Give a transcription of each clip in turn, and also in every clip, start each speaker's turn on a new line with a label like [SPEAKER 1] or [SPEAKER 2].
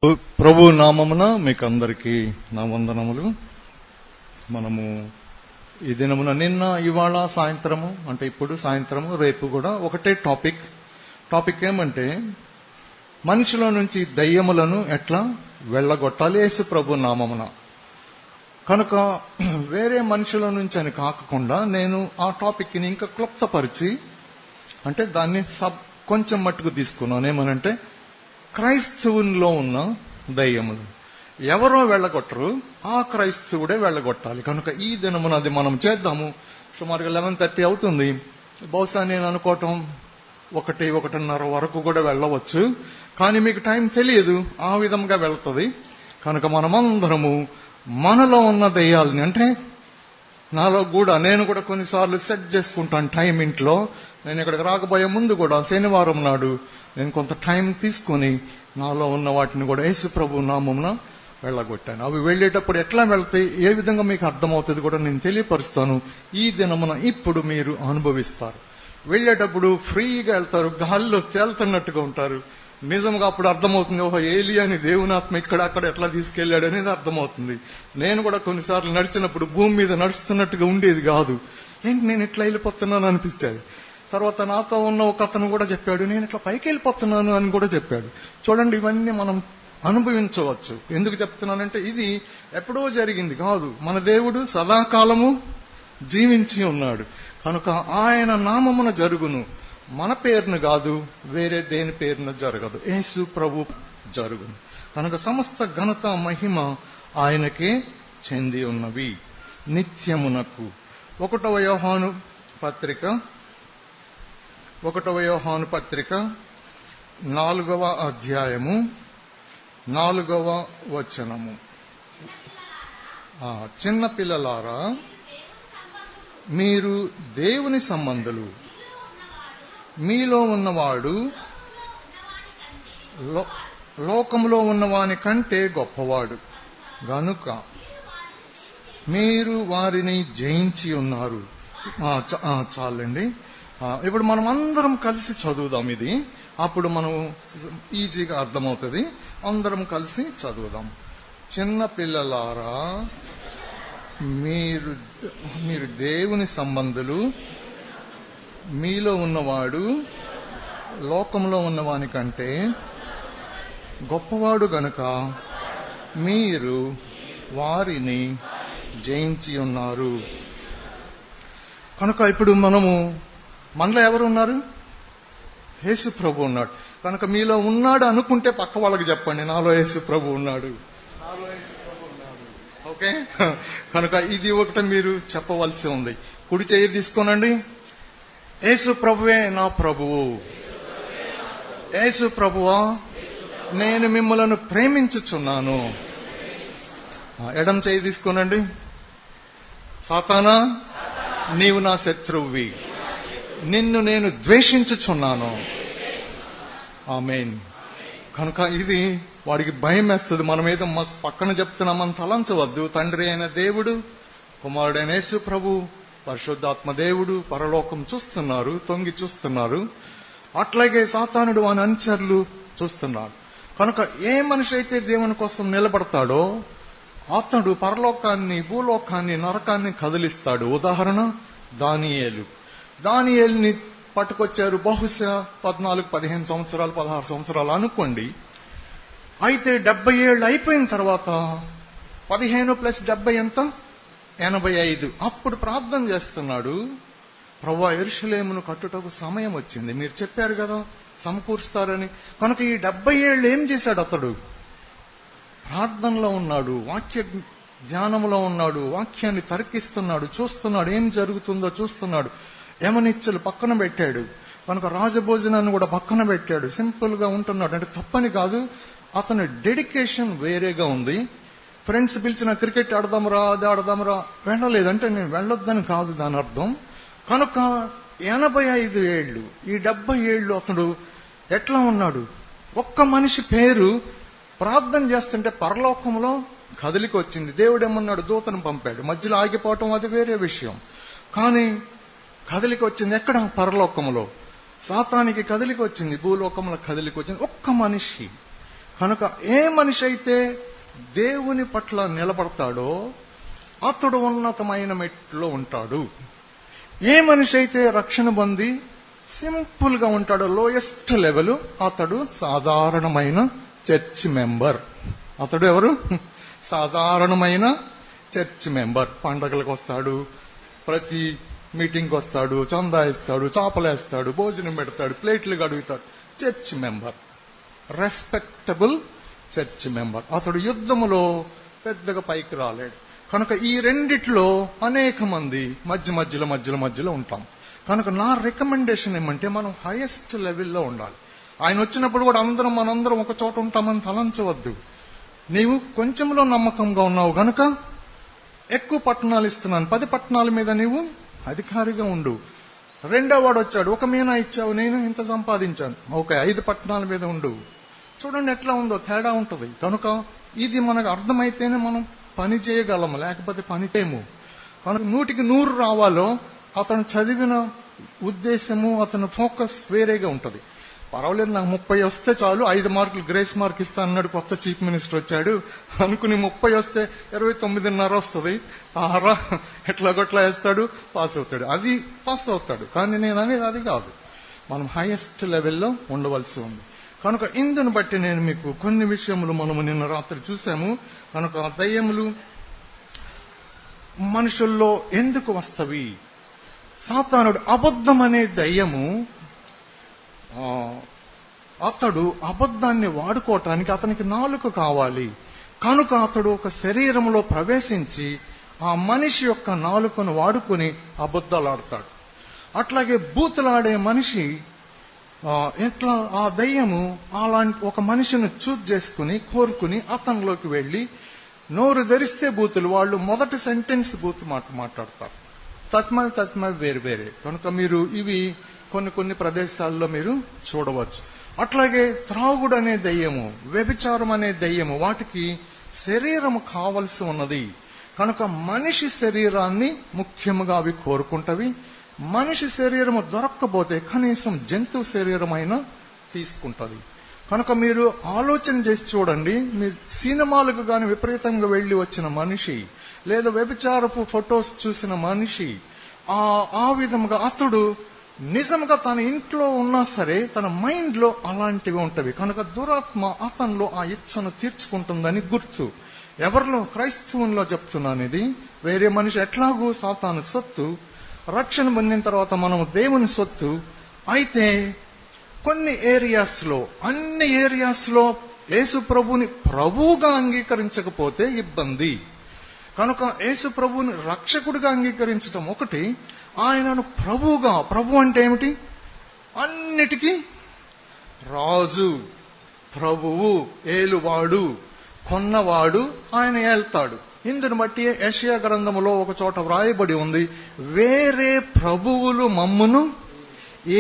[SPEAKER 1] ప్రభు నామమున మీకు అందరికీ నా వందనములు. మనము ఈ దినమున నిన్న ఇవాళ సాయంత్రము అంటే ఇప్పుడు సాయంత్రము రేపు కూడా ఒకటే టాపిక్ ఏమంటే మనిషిలో నుంచి దయ్యములను ఎట్లా వెళ్ళగొట్టాలి యేసు ప్రభు నామమున. కనుక వేరే మనుషుల నుంచి అని కాకుండా నేను ఆ టాపిక్ ని ఇంకా క్లుప్తపరిచి అంటే దాన్ని కొంచెం మట్టుకు తీసుకున్నాను. ఏమనంటే క్రైస్తవునిలో ఉన్న దయ్యములు ఎవరో వెళ్ళగొట్టరు, ఆ క్రైస్తవుడే వెళ్ళగొట్టాలి. కనుక ఈ దినమున అది మనం చేద్దాము. సుమారుగా 11:30 అవుతుంది. బహుశా నేను అనుకోవటం 1:30 వరకు కూడా వెళ్ళవచ్చు, కానీ మీకు టైం తెలియదు, ఆ విధంగా వెళ్తుంది. కనుక మనమందరము మనలో ఉన్న దయ్యాలని అంటే నాలో కూడా నేను కూడా కొన్నిసార్లు సెట్ చేసుకుంటాను టైం. ఇంట్లో నేను ఇక్కడికి రాకపోయే ముందు కూడా శనివారం నాడు నేను కొంత టైం తీసుకుని నాలో ఉన్న వాటిని కూడా యేసు ప్రభు నామమున వెళ్ళగొట్టాను. అవి వెళ్లేటప్పుడు ఎట్లా వెళ్తాయి, ఏ విధంగా మీకు అర్థమవుతుంది కూడా నేను తెలియపరుస్తాను. ఈ దినమున ఇప్పుడు మీరు అనుభవిస్తారు. వెళ్లేటప్పుడు ఫ్రీగా వెళ్తారు, గాల్లో తేలుతున్నట్టుగా ఉంటారు. నిజంగా అప్పుడు అర్థమవుతుంది, ఓహో ఏలియాని దేవుని ఆత్మ ఇక్కడ అక్కడ ఎట్లా తీసుకెళ్లాడు అనేది అర్థమవుతుంది. నేను కూడా కొన్నిసార్లు నడిచినప్పుడు భూమి మీద నడుస్తున్నట్టుగా ఉండేది కాదు, ఏంటి నేను ఇట్లా వెళ్ళిపోతున్నాను అనిపించేది. తర్వాత నాతో ఉన్న ఒక అతను కూడా చెప్పాడు, నేను ఇట్లా పైకి వెళ్ళిపోతున్నాను అని కూడా చెప్పాడు. చూడండి, ఇవన్నీ మనం అనుభవించవచ్చు. ఎందుకు చెప్తున్నానంటే ఇది ఎప్పుడో జరిగింది కాదు, మన దేవుడు సదాకాలము జీవించి ఉన్నాడు. కనుక ఆయన నామమున జరుగును, మన పేరును కాదు, వేరే దేని పేరున జరగదు, యేసు ప్రభు జరుగును. కనుక సమస్త ఘనత మహిమ ఆయనకే చెంది ఉన్నవి నిత్యమునకు. 1వ యోహాను పత్రిక 4వ అధ్యాయము 4వ వచనము. చిన్న పిల్లలారా, మీరు దేవుని సంబంధులు, మీలో ఉన్నవాడు లోకంలో ఉన్నవాని కంటే గొప్పవాడు గనుక మీరు వారిని జయించి ఉన్నారు. చాలండి. ఇప్పుడు మనం అందరం కలిసి చదువుదాం. ఇది అప్పుడు మనం ఈజీగా అర్థమవుతుంది. అందరం కలిసి చదువుదాం. చిన్న పిల్లలారా, మీరు దేవుని సంబంధులు, మీలో ఉన్నవాడు లోకంలో ఉన్నవాని కంటే గొప్పవాడు గనుక మీరు వారిని జయించి ఉన్నారు. కనుక ఇప్పుడు మనలో ఎవరు ఉన్నారు? యేసు ప్రభు ఉన్నాడు. కనుక మీలో ఉన్నాడు అనుకుంటే పక్క వాళ్ళకి చెప్పండి, నాలో యేసు ప్రభు ఉన్నాడు, నాలో యేసు ప్రభు ఉన్నాడు. ఓకే, కనుక ఇది ఒకటి మీరు చెప్పవలసి ఉంది. కుడి చేయి తీసుకోనండి. యేసు ప్రభువే నా ప్రభువు. యేసు ప్రభువా, నేను మిమ్మలను ప్రేమించుచున్నాను. ఎడం చేయి తీసుకోనండి. సాతానా, నీవు నా శత్రువువి, నిన్ను నేను ద్వేషించుచున్నాను. ఆమేన్. కనుక ఇది వాడికి భయం వేస్తుంది. మనం ఏదో పక్కన చెప్తున్నామని తలంచవద్దు. తండ్రి అయిన దేవుడు, కుమారుడైన యేసు ప్రభు, పరిశుద్ధాత్మ దేవుడు పరలోకం చూస్తున్నారు, తొంగి చూస్తున్నారు. అట్లాగే సాతానుడు వాని అనుచరులు చూస్తున్నారు. కనుక ఏ మనిషి అయితే దేవుని కోసం నిలబడతాడో అతడు పరలోకాన్ని, భూలోకాన్ని, నరకాన్ని కదిలిస్తాడు. ఉదాహరణ దానియేలుని పట్టుకొచ్చారు. బహుశా 14-15 సంవత్సరాలు, 16 సంవత్సరాలు అనుకోండి. అయితే 70 ఏళ్ళు అయిపోయిన తర్వాత 15 + 70 ఎంత? 85. అప్పుడు ప్రార్థన చేస్తున్నాడు, ప్రభువా యెరూషలేమును కట్టుటకు సమయం వచ్చింది, మీరు చెప్పారు కదా సమకూరుస్తారని. కనుక ఈ 70 ఏళ్ళు ఏం చేశాడు? అతడు ప్రార్థనలో ఉన్నాడు, వాక్య ధ్యానంలో ఉన్నాడు, వాక్యాన్ని తర్కిస్తున్నాడు, చూస్తున్నాడు, ఏం జరుగుతుందో చూస్తున్నాడు. యమనిచ్చలు పక్కన పెట్టాడు. కనుక రాజభోజనాన్ని కూడా పక్కన పెట్టాడు. సింపుల్ గా ఉంటున్నాడు. అంటే తప్పని కాదు, అతని డెడికేషన్ వేరేగా ఉంది. ఫ్రెండ్స్ పిలిచిన క్రికెట్ ఆడదాంరా, అది ఆడదాంరా, వెళ్ళలేదంటే నేను వెళ్ళొద్దని కాదు దాని అర్థం. కనుక 85 ఏళ్ళు, ఈ 70 ఏళ్ళు అతడు ఎట్లా ఉన్నాడు? ఒక్క మనిషి పేరు ప్రార్థన చేస్తుంటే పరలోకంలో కదిలికి వచ్చింది. దేవుడేమన్నాడు? దూతను పంపాడు. మధ్యలో ఆగిపోవటం అది వేరే విషయం, కానీ కదిలికి వచ్చింది ఎక్కడ? పరలోకంలో. సాతానికి కదిలికి వచ్చింది, భూలోకంలో కదిలికి వచ్చింది ఒక్క మనిషి. కనుక ఏ మనిషి అయితే దేవుని పట్ల నిలబడతాడో అతడు ఉన్నతమైన మెట్లో ఉంటాడు. ఏ మనిషి అయితే రక్షణ పొంది సింపుల్ గా ఉంటాడో, లోయెస్ట్ లెవెల్, అతడు సాధారణమైన చర్చ్ మెంబర్. అతడు ఎవరు? సాధారణమైన చర్చ్ మెంబర్. పండగలకు వస్తాడు, ప్రతి మీటింగ్కి వస్తాడు, చందా ఇస్తాడు, చాపలేస్తాడు, భోజనం పెడతాడు, ప్లేట్లు కడుగుతాడు. Church member, respectable church member. అతడు యుద్ధములో పెద్దగా పైకి రాలేడు. కనుక ఈ రెండిట్లో అనేక మంది మధ్యలో ఉంటాం. కనుక నా రికమెండేషన్ ఏమంటే మనం హైయెస్ట్ లెవెల్లో ఉండాలి. ఆయన వచ్చినప్పుడు కూడా మనందరం ఒక చోట ఉంటామని తలంచవద్దు. నీవు కొంచెంలో నమ్మకంగా ఉన్నావు గనుక ఎక్కువ పట్టణాలు ఇస్తున్నాను, 10 పట్టణాల మీద నీవు అధికారిగా ఉండు. రెండో వాడు వచ్చాడు, ఒక మీనా ఇచ్చావు, నేను ఇంత సంపాదించాను, ఓకే 5 పట్టణాల మీద ఉండు. చూడండి ఎట్లా ఉందో, తేడా ఉంటుంది. కనుక ఇది మనకు అర్థమైతేనే మనం పని చేయగలము, లేకపోతే పని చేయము. కనుక 100కి 100 రావాలో అతను చదివిన ఉద్దేశము, అతని ఫోకస్ వేరేగా ఉంటుంది. పర్వాలేదు, నాకు 30 వస్తే చాలు, 5 మార్కులు గ్రేస్ మార్క్ ఇస్తా అన్నాడు కొత్త చీఫ్ మినిస్టర్ వచ్చాడు అనుకుని 30 వస్తే 29.5 వస్తుంది. ఆరా ఎట్లాగొట్లా వేస్తాడు, పాస్ అవుతాడు, అది పాస్ అవుతాడు. కానీ నేను అనేది అది కాదు, మనం హైయెస్ట్ లెవెల్లో ఉండవలసి ఉంది. కనుక ఇందును బట్టి నేను మీకు కొన్ని విషయములు మనము నిన్న రాత్రి చూసాము. కనుక దయ్యములు మనుషుల్లో ఎందుకు వస్తవి? సాతానుడు అబద్ధం అనే దయ్యము, అతడు అబద్ధాన్ని వాడుకోవటానికి అతనికి నాలుక కావాలి. కనుక అతడు ఒక శరీరంలో ప్రవేశించి ఆ మనిషి యొక్క నాలుకను వాడుకొని అబద్ధాలు ఆడతాడు. అట్లాగే బూతులాడే మనిషి ఎట్లా ఆ దయ్యము అలాంటి ఒక మనిషిని చూజ్ చేసుకుని కోరుకుని అతనిలోకి వెళ్లి నోరు ధరిస్తే బూతులు, వాళ్ళు మొదటి సెంటెన్స్ బూతు మాట్లాడతారు. తత్మవి వేరు. కనుక మీరు ఇవి కొన్ని ప్రదేశాల్లో మీరు చూడవచ్చు. అట్లాగే త్రాగుడు అనే దయ్యము, వ్యభిచారం అనే దయ్యము, వాటికి శరీరము కావలసి ఉన్నది. కనుక మనిషి శరీరాన్ని ముఖ్యంగా అవి కోరుకుంటవి. మనిషి శరీరము దొరక్కపోతే కనీసం జంతువు శరీరమైనా తీసుకుంటది. కనుక మీరు ఆలోచన చేసి చూడండి, మీరు సినిమాలకు గాని విపరీతంగా వెళ్లి వచ్చిన మనిషి, లేదా వ్యభిచారపు ఫొటోస్ చూసిన మనిషి, ఆ విధంగా అతడు నిజంగా తన ఇంట్లో ఉన్నా సరే తన మైండ్ లో అలాంటివి ఉంటవి. కనుక దురాత్మ అతనిలో ఆ ఇచ్చను తీర్చుకుంటుందని గుర్తు. ఎవరిలో? క్రైస్తవుల్లో చెప్తున్నాను ఇది. వేరే మనిషి ఎట్లాగూ సాతాను సొత్తు, రక్షణ పొందిన తర్వాత మనం దేవుని సొత్తు. అయితే కొన్ని ఏరియాస్ లో, అన్ని ఏరియాస్ లో యేసు ప్రభుని ప్రభువుగా అంగీకరించకపోతే ఇబ్బంది. కనుక యేసు ప్రభుని రక్షకుడిగా అంగీకరించడం ఒకటి, ఆయనను ప్రభువుగా, ప్రభు అంటే ఏమిటి? అన్నిటికీ రాజు, ప్రభువు, ఏలువాడు, కొన్నవాడు, ఆయన ఏళ్తాడు. ఇందును బట్టి యెషయా గ్రంథములో ఒక చోట వ్రాయబడి ఉంది, వేరే ప్రభువులు మమ్మును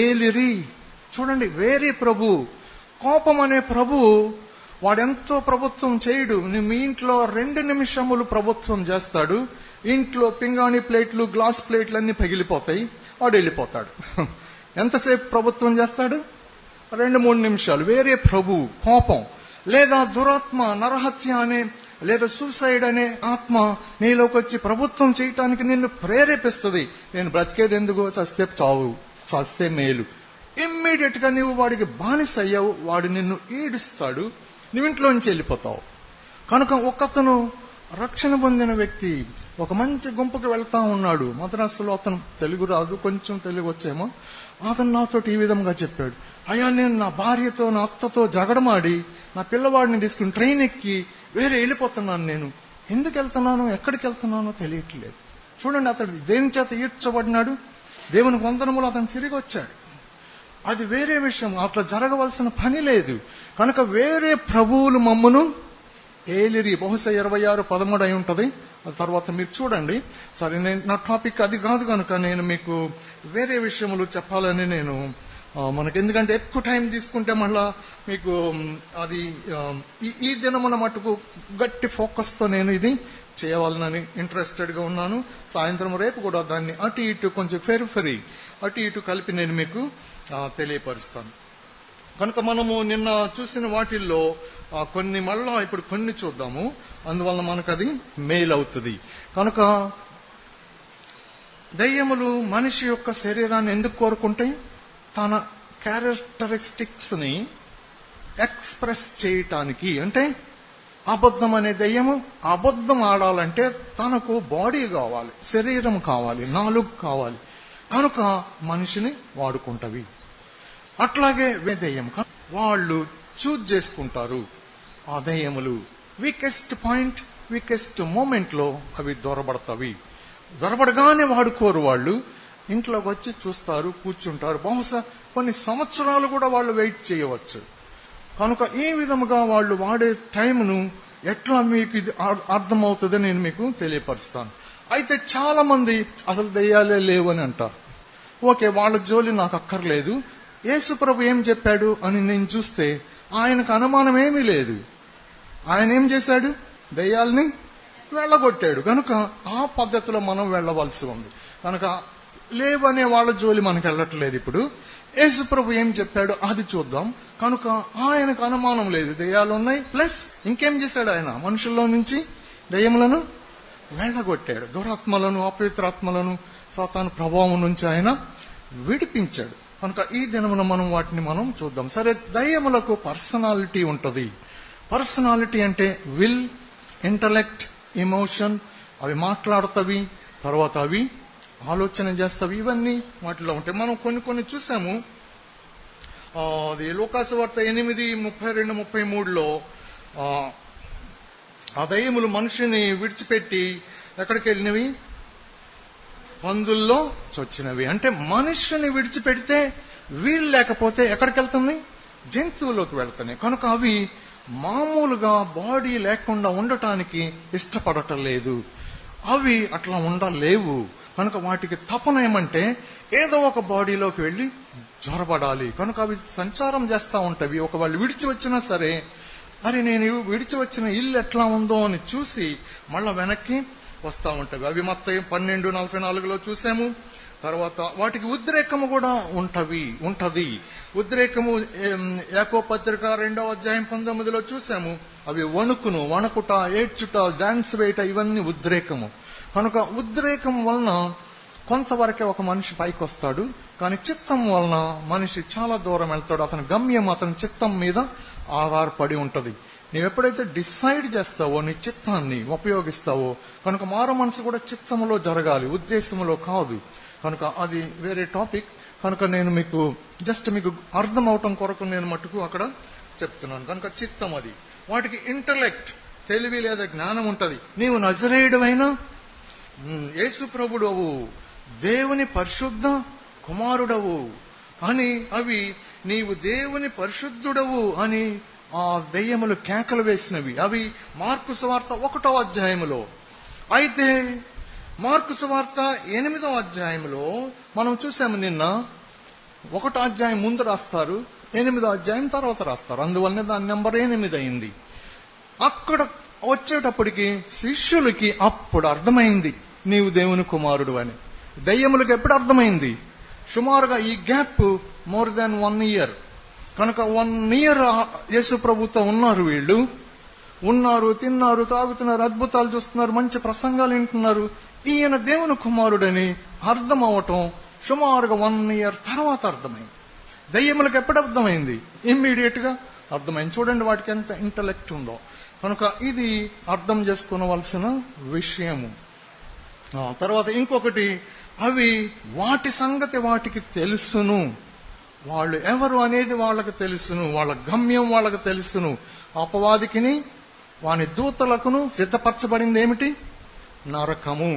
[SPEAKER 1] ఏలిరి. చూడండి, వేరే ప్రభు. కోపం అనే ప్రభు వాడెంతో ప్రభుత్వం చేయడు. మీ ఇంట్లో 2 నిమిషములు ప్రభుత్వం చేస్తాడు, ఇంట్లో పింగాణి ప్లేట్లు, గ్లాస్ ప్లేట్లు అన్ని పగిలిపోతాయి, వాడు వెళ్ళిపోతాడు. ఎంతసేపు ప్రభుత్వం చేస్తాడు? 2-3 నిమిషాలు. వేరే ప్రభు కోపం. లేదా దురాత్మ, నరహత్య అనే, లేదా సూసైడ్ అనే ఆత్మ నీలోకి వచ్చి ప్రభుత్వం చేయటానికి నిన్ను ప్రేరేపిస్తుంది. నేను బ్రతికేది ఎందుకు, చస్తే చావు, చస్తే మేలు. ఇమ్మీడియట్ గా నువ్వు వాడికి బానిస అయ్యావు, వాడు నిన్ను ఈడుస్తాడు, నువ్వింట్లోంచి వెళ్ళిపోతావు. కనుక ఒకతను రక్షణ పొందిన వ్యక్తి ఒక మంచి గుంపుకి వెళ్తా ఉన్నాడు. మద్రాసులో అతను తెలుగు రాదు, కొంచెం తెలుగు వచ్చేమో. అతను నాతో ఈ విధంగా చెప్పాడు, అయ్యా నేను నా భార్యతో, నా అత్తతో జగడమాడి నా పిల్లవాడిని తీసుకుని ట్రైన్ ఎక్కి వేరే వెళ్ళిపోతున్నాను. నేను ఎందుకు వెళ్తున్నానో, ఎక్కడికి వెళ్తున్నానో తెలియట్లేదు. చూడండి, అతడు దేని చేత ఈడ్చబడినాడు? దేవుని వందనములు, అతను తిరిగి వచ్చాడు. అది వేరే విషయం, అట్లా జరగవలసిన పని లేదు. కనుక వేరే ప్రభువులు మమ్మును ఏలిరి. బహుశా 26:13 అయి ఉంటది. తర్వాత మీరు చూడండి. సరే, నా టాపిక్ అది కాదు కనుక నేను మీకు వేరే విషయములు చెప్పాలని నేను మనకి, ఎందుకంటే ఎక్కువ టైం తీసుకుంటే మళ్ళా మీకు అది ఈ దినమున మటుకు గట్టి ఫోకస్ తో నేను ఇది చేయాలని ఇంట్రెస్టెడ్ గా ఉన్నాను. సాయంత్రం రేపు కూడా దాన్ని అటు ఇటు కొంచెం ఫెరిఫరీ అటు ఇటు కలిపి నేను మీకు తెలియపరుస్తాను. కనుక మనము నిన్న చూసిన వాటిల్లో కొన్ని మళ్ళా ఇప్పుడు కొన్ని చూద్దాము. అందువల్ల మనకు అది మేలు అవుతుంది. కనుక దయ్యములు మనిషి యొక్క శరీరాన్ని ఎందుకు కోరుకుంటాయి? తన క్యారెక్టరిస్టిక్స్ ని ఎక్స్ప్రెస్ చేయటానికి. అంటే అబద్ధం అనే దయ్యము అబద్ధం ఆడాలంటే తనకు బాడీ కావాలి, శరీరం కావాలి, నాలుగు కావాలి. కనుక మనిషిని వాడుకుంటవి. అట్లాగే దయ్యం వాళ్ళు చూజ్ చేసుకుంటారు. ఆ దయ్యములు వీకెస్ట్ పాయింట్, వీకెస్ట్ మూమెంట్ లో అవి దొరబడతావి. దొరబడగానే వాడుకోరు. వాళ్ళు ఇంట్లోకి వచ్చి చూస్తారు, కూర్చుంటారు. బహుశా కొన్ని సంవత్సరాలు కూడా వాళ్ళు వెయిట్ చేయవచ్చు. కనుక ఈ విధముగా వాళ్ళు వాడే టైంను ఎట్లా మీకు ఇది అర్థమవుతుందో నేను మీకు తెలియపరుస్తాను. అయితే చాలా మంది అసలు దయ్యాలే లేవు అని అంటారు. ఓకే, వాళ్ళ జోలి నాకు అక్కర్లేదు. యేసు ప్రభు ఏం చెప్పాడు అని నేను చూస్తే ఆయనకు అనుమానం ఏమీ లేదు. ఆయన ఏం చేశాడు? దయ్యాల్ని వెళ్ళగొట్టాడు. కనుక ఆ పద్ధతిలో మనం వెళ్ళవలసి ఉంది. కనుక లేవనే వాళ్ళ జోలి మనకు వెళ్ళట్లేదు. ఇప్పుడు యేసు ప్రభు ఏం చెప్పాడు అది చూద్దాం. కనుక ఆయనకు అనుమానం లేదు, దయ్యాలు ఉన్నాయి. ప్లస్ ఇంకేం చేశాడు? ఆయన మనుషుల్లో నుంచి దయ్యములను వెళ్ళగొట్టాడు. దురాత్మలను, అపవిత్రాత్మలను, సాతాను ప్రభావం నుంచి ఆయన విడిపించాడు. కనుక ఈ దినమున మనం వాటిని మనం చూద్దాం. సరే, దయ్యములకు పర్సనాలిటీ ఉంటది. పర్సనాలిటీ అంటే విల్, ఇంటలెక్ట్, ఎమోషన్. అవి మాట్లాడుతవి, తర్వాత అవి ఆలోచన చేస్తావి. ఇవన్నీ వాటిలో ఉంటాయి. మనం కొన్ని చూసాము. అది లూకాసు వార్త 8:32-33లో ఆ దయ్యములు మనిషిని విడిచిపెట్టి ఎక్కడికి వెళ్ళినవి? పందుల్లో చొచ్చినవి. అంటే మనుష్యుని విడిచిపెడితే వీలు లేకపోతే ఎక్కడికి వెళ్తుంది? జంతువులోకి వెళ్తున్నాయి. కనుక అవి మామూలుగా బాడీ లేకుండా ఉండటానికి ఇష్టపడటం లేదు. అవి అట్లా ఉండలేవు. కనుక వాటికి తపన ఏమంటే ఏదో ఒక బాడీలోకి వెళ్లి జ్వరపడాలి. కనుక అవి సంచారం చేస్తూ ఉంటాయి. ఒకవేళ విడిచి వచ్చినా సరే, అరే నేను విడిచి వచ్చిన ఇల్లు ఎట్లా ఉందో అని చూసి మళ్ళా వెనక్కి వస్తూ ఉంటాయి. అవి మత్తయి 12:44లో చూసాము. తర్వాత వాటికి ఉద్రేకము కూడా ఉంటది. ఉద్రేకము యాకోబు పత్రిక 2:19లో చూసాము. అవి వణుకుట, ఏడ్చుట, డాన్స్ వేయట, ఇవన్నీ ఉద్రేకము. కనుక ఉద్రేకం వలన కొంతవరకే ఒక మనిషి పైకి వస్తాడు. కానీ చిత్తం వలన మనిషి చాలా దూరం వెళ్తాడు. అతని గమ్యం అతని చిత్తం మీద ఆధారపడి ఉంటది. నీవు ఎప్పుడైతే డిసైడ్ చేస్తావో, నీ చిత్తాన్ని ఉపయోగిస్తావో, కనుక మారు మనసు కూడా చిత్తములో జరగాలి, ఉద్దేశంలో కాదు. కనుక అది వేరే టాపిక్. కనుక నేను మీకు జస్ట్ మీకు అర్థం అవటం కొరకు నేను మటుకు అక్కడ చెప్తున్నాను. కనుక చిత్తం అది. వాటికి ఇంటలెక్ట్, తెలివి లేదా జ్ఞానం ఉంటది. నీవు నజరేయుడవైనా, యేసు ప్రభుడవు, దేవుని పరిశుద్ధ కుమారుడవు అని అవి నీవు దేవుని పరిశుద్ధుడవు అని ఆ దెయ్యములు కేకలు వేసినవి. అవి మార్కు సువార్త 1వ అధ్యాయములో. అయితే మార్కు సువార్త 8వ అధ్యాయంలో మనం చూసాము. నిన్న 1వ అధ్యాయం ముందు రాస్తారు, 8వ అధ్యాయం తర్వాత రాస్తారు. అందువల్లనే దాని నెంబర్ 8 అయింది. అక్కడ వచ్చేటప్పటికి శిష్యులకి అప్పుడు అర్థమైంది నీవు దేవుని కుమారుడు అని. దయ్యములకు ఎప్పుడు అర్థమైంది? సుమారుగా ఈ గ్యాప్ మోర్ దాన్ 1 year. కనుక 1 year యేసు ప్రభుతో ఉన్నారు. వీళ్ళు ఉన్నారు, తిన్నారు, త్రాగుతున్నారు, అద్భుతాలు చూస్తున్నారు, మంచి ప్రసంగాలు వింటున్నారు. ఈయన దేవుని కుమారుడని అర్థం అవటం సుమారుగా 1 year తర్వాత అర్థమైంది. దయ్యములకు ఎప్పుడు అర్థమైంది? ఇమ్మీడియట్ గా అర్థమైంది. చూడండి వాటికి ఎంత ఇంటలెక్ట్ ఉందో. కనుక ఇది అర్థం చేసుకోవలసిన విషయము. తర్వాత ఇంకొకటి, అవి వాటి సంగతి వాటికి తెలుసును. వాళ్ళు ఎవరు అనేది వాళ్ళకి తెలుసును. వాళ్ళ గమ్యం వాళ్ళకి తెలుసును. అపవాదికిని వాని దూతలకును సిద్ధపరచబడింది ఏమిటి? నరకము.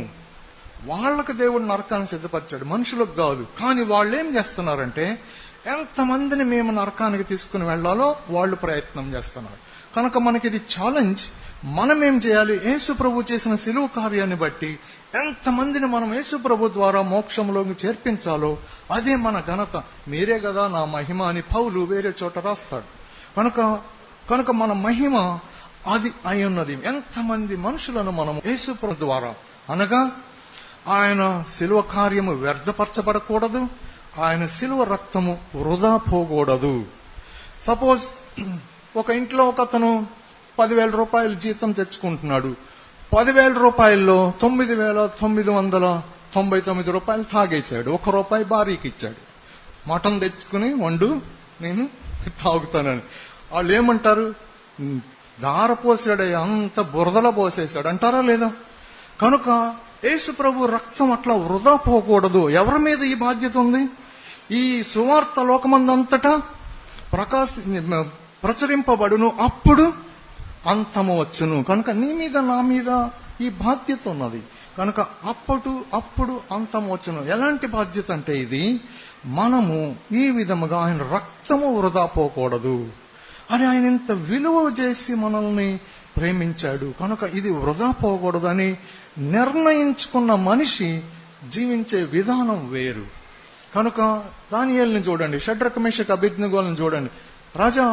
[SPEAKER 1] వాళ్ళకు దేవుడు నరకాన్ని సిద్ధపరిచాడు, మనుషులకు కాదు. కానీ వాళ్ళు ఏం చేస్తున్నారంటే ఎంతమందిని మేము నరకానికి తీసుకుని వెళ్లాలో వాళ్ళు ప్రయత్నం చేస్తున్నారు. కనుక మనకి ఇది ఛాలెంజ్. మనం ఏం చేయాలి? యేసు ప్రభు చేసిన సిలువ కార్యాన్ని బట్టి ఎంతమందిని మనం యేసు ప్రభు ద్వారా మోక్షంలోకి చేర్పించాలో అదే మన ఘనత. మీరే కదా నా మహిమ అని పౌలు వేరే చోట రాస్తాడు. కనుక మన మహిమ అది అయి ఉన్నది. ఎంతమంది మనుషులను మనం యేసు ప్రభు ద్వారా, అనగా ఆయన సిలువ కార్యము వ్యర్థపరచబడకూడదు, ఆయన సిలువ రక్తము వృధా పోకూడదు. సపోజ్ ఒక ఇంట్లో ఒక అతను 10,000 రూపాయలు జీతం తెచ్చుకుంటున్నాడు. 10,000 రూపాయల్లో 9,999 రూపాయలు తాగేశాడు. 1 రూపాయి భార్యకి ఇచ్చాడు. మటన్ తెచ్చుకుని వండు, నేను తాగుతానని. వాళ్ళు ఏమంటారు? దార పోసాడు, అంత బురదలో పోసేశాడు అంటారా లేదా? కనుక యేసు ప్రభు రక్తం అట్లా వృధా పోకూడదు. ఎవరి మీద ఈ బాధ్యత ఉంది? ఈ సువార్త లోకమందంతటా ప్రచురింపబడును, అప్పుడు అంతము వచ్చును. కనుక నీ మీద నా మీద ఈ బాధ్యత ఉన్నది. కనుక అప్పుడు అంతం వచ్చును. ఎలాంటి బాధ్యత అంటే ఇది, మనము ఈ విధముగా ఆయన రక్తము వృధా పోకూడదు. అని ఆయన ఇంత విలువ చేసి మనల్ని ప్రేమించాడు. కనుక ఇది వృధా పోకూడదు అని నిర్ణయించుకున్న మనిషి జీవించే విధానం వేరు. కనుక దానియేలుని చూడండి, షడ్రక మేషక అబేద్నెగోలను చూడండి. రాజా,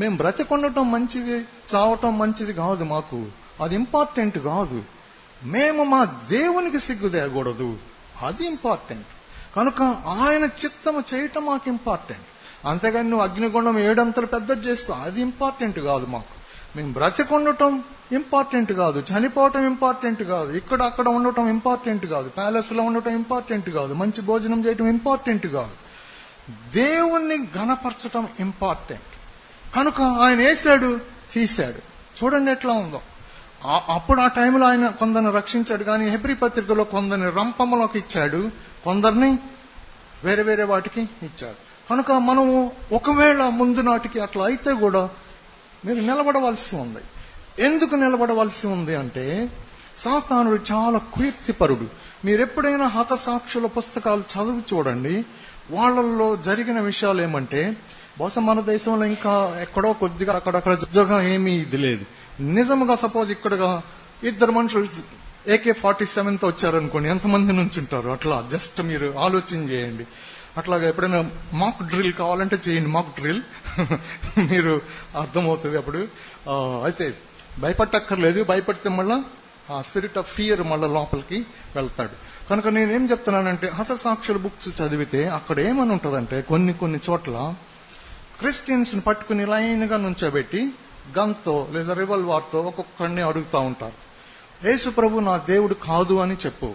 [SPEAKER 1] మేము బ్రతికొండటం మంచిది, చావటం మంచిది కాదు, మాకు అది ఇంపార్టెంట్ కాదు. మేము మా దేవునికి సిగ్గుదేయకూడదు, అది ఇంపార్టెంట్. కనుక ఆయన చిత్తము చేయటం మాకు ఇంపార్టెంట్. అంతేగాని నువ్వు అగ్నిగుండం 7 అంతలు పెద్దది చేసుకో, అది ఇంపార్టెంట్ కాదు మాకు. మేము బ్రతికొండటం ఇంపార్టెంట్ కాదు, చనిపోవటం ఇంపార్టెంట్ కాదు, అక్కడ ఉండటం ఇంపార్టెంట్ కాదు, ప్యాలెస్ లో ఉండటం ఇంపార్టెంట్ కాదు, మంచి భోజనం చేయటం ఇంపార్టెంట్ కాదు, దేవుణ్ణి ఘనపరచటం ఇంపార్టెంట్. కనుక ఆయన వేశాడు, తీశాడు. చూడండి ఎట్లా ఉందో. అప్పుడు ఆ టైంలో ఆయన కొందరిని రక్షించాడు. కానీ హెబ్రీ పత్రికలో కొందరిని రంపంలోకి ఇచ్చాడు, కొందరిని వేరే వేరే వాటికి ఇచ్చాడు. కనుక మనము ఒకవేళ ముందు నాటికి అట్లా అయితే కూడా మీరు నిలబడవలసి ఉంది. ఎందుకు నిలబడవలసి ఉంది అంటే, సాతానుడు చాలా కుయుక్తిపరుడు. మీరు ఎప్పుడైనా హతసాక్షుల పుస్తకాలు చదివి చూడండి. వాళ్ళల్లో జరిగిన విషయాలు ఏమంటే, బహుశా మన దేశంలో ఇంకా ఎక్కడో కొద్దిగా అక్కడక్కడ జగ్గగా ఏమీ ఇది లేదు. నిజంగా సపోజ్ ఇక్కడ 2 మనుషులు AK-47తో వచ్చారనుకోండి, ఎంతమంది నుంచి ఉంటారు? అట్లా జస్ట్ మీరు ఆలోచన చేయండి. అట్లాగా ఎప్పుడైనా మాక్ డ్రిల్ కావాలంటే చేయండి, మాక్ డ్రిల్ మీరు అర్థమవుతుంది అప్పుడు. అయితే భయపడక్కర్లేదు, భయపడితే మళ్ళా ఆ స్పిరిట్ ఆఫ్ ఫియర్ మళ్ళా లోపలికి వెళ్తాడు. కనుక నేనేం చెప్తున్నానంటే, హతసాక్షుల బుక్స్ చదివితే అక్కడ ఏమని ఉంటుందంటే, కొన్ని చోట్ల క్రిస్టియన్స్ ని పట్టుకుని లైన్ గా నుంచోబెట్టి గన్తో లేదా రివాల్వర్తో ఒక్కొక్కడిని అడుగుతా ఉంటారు. యేసు ప్రభు నా దేవుడు కాదు అని చెప్పు,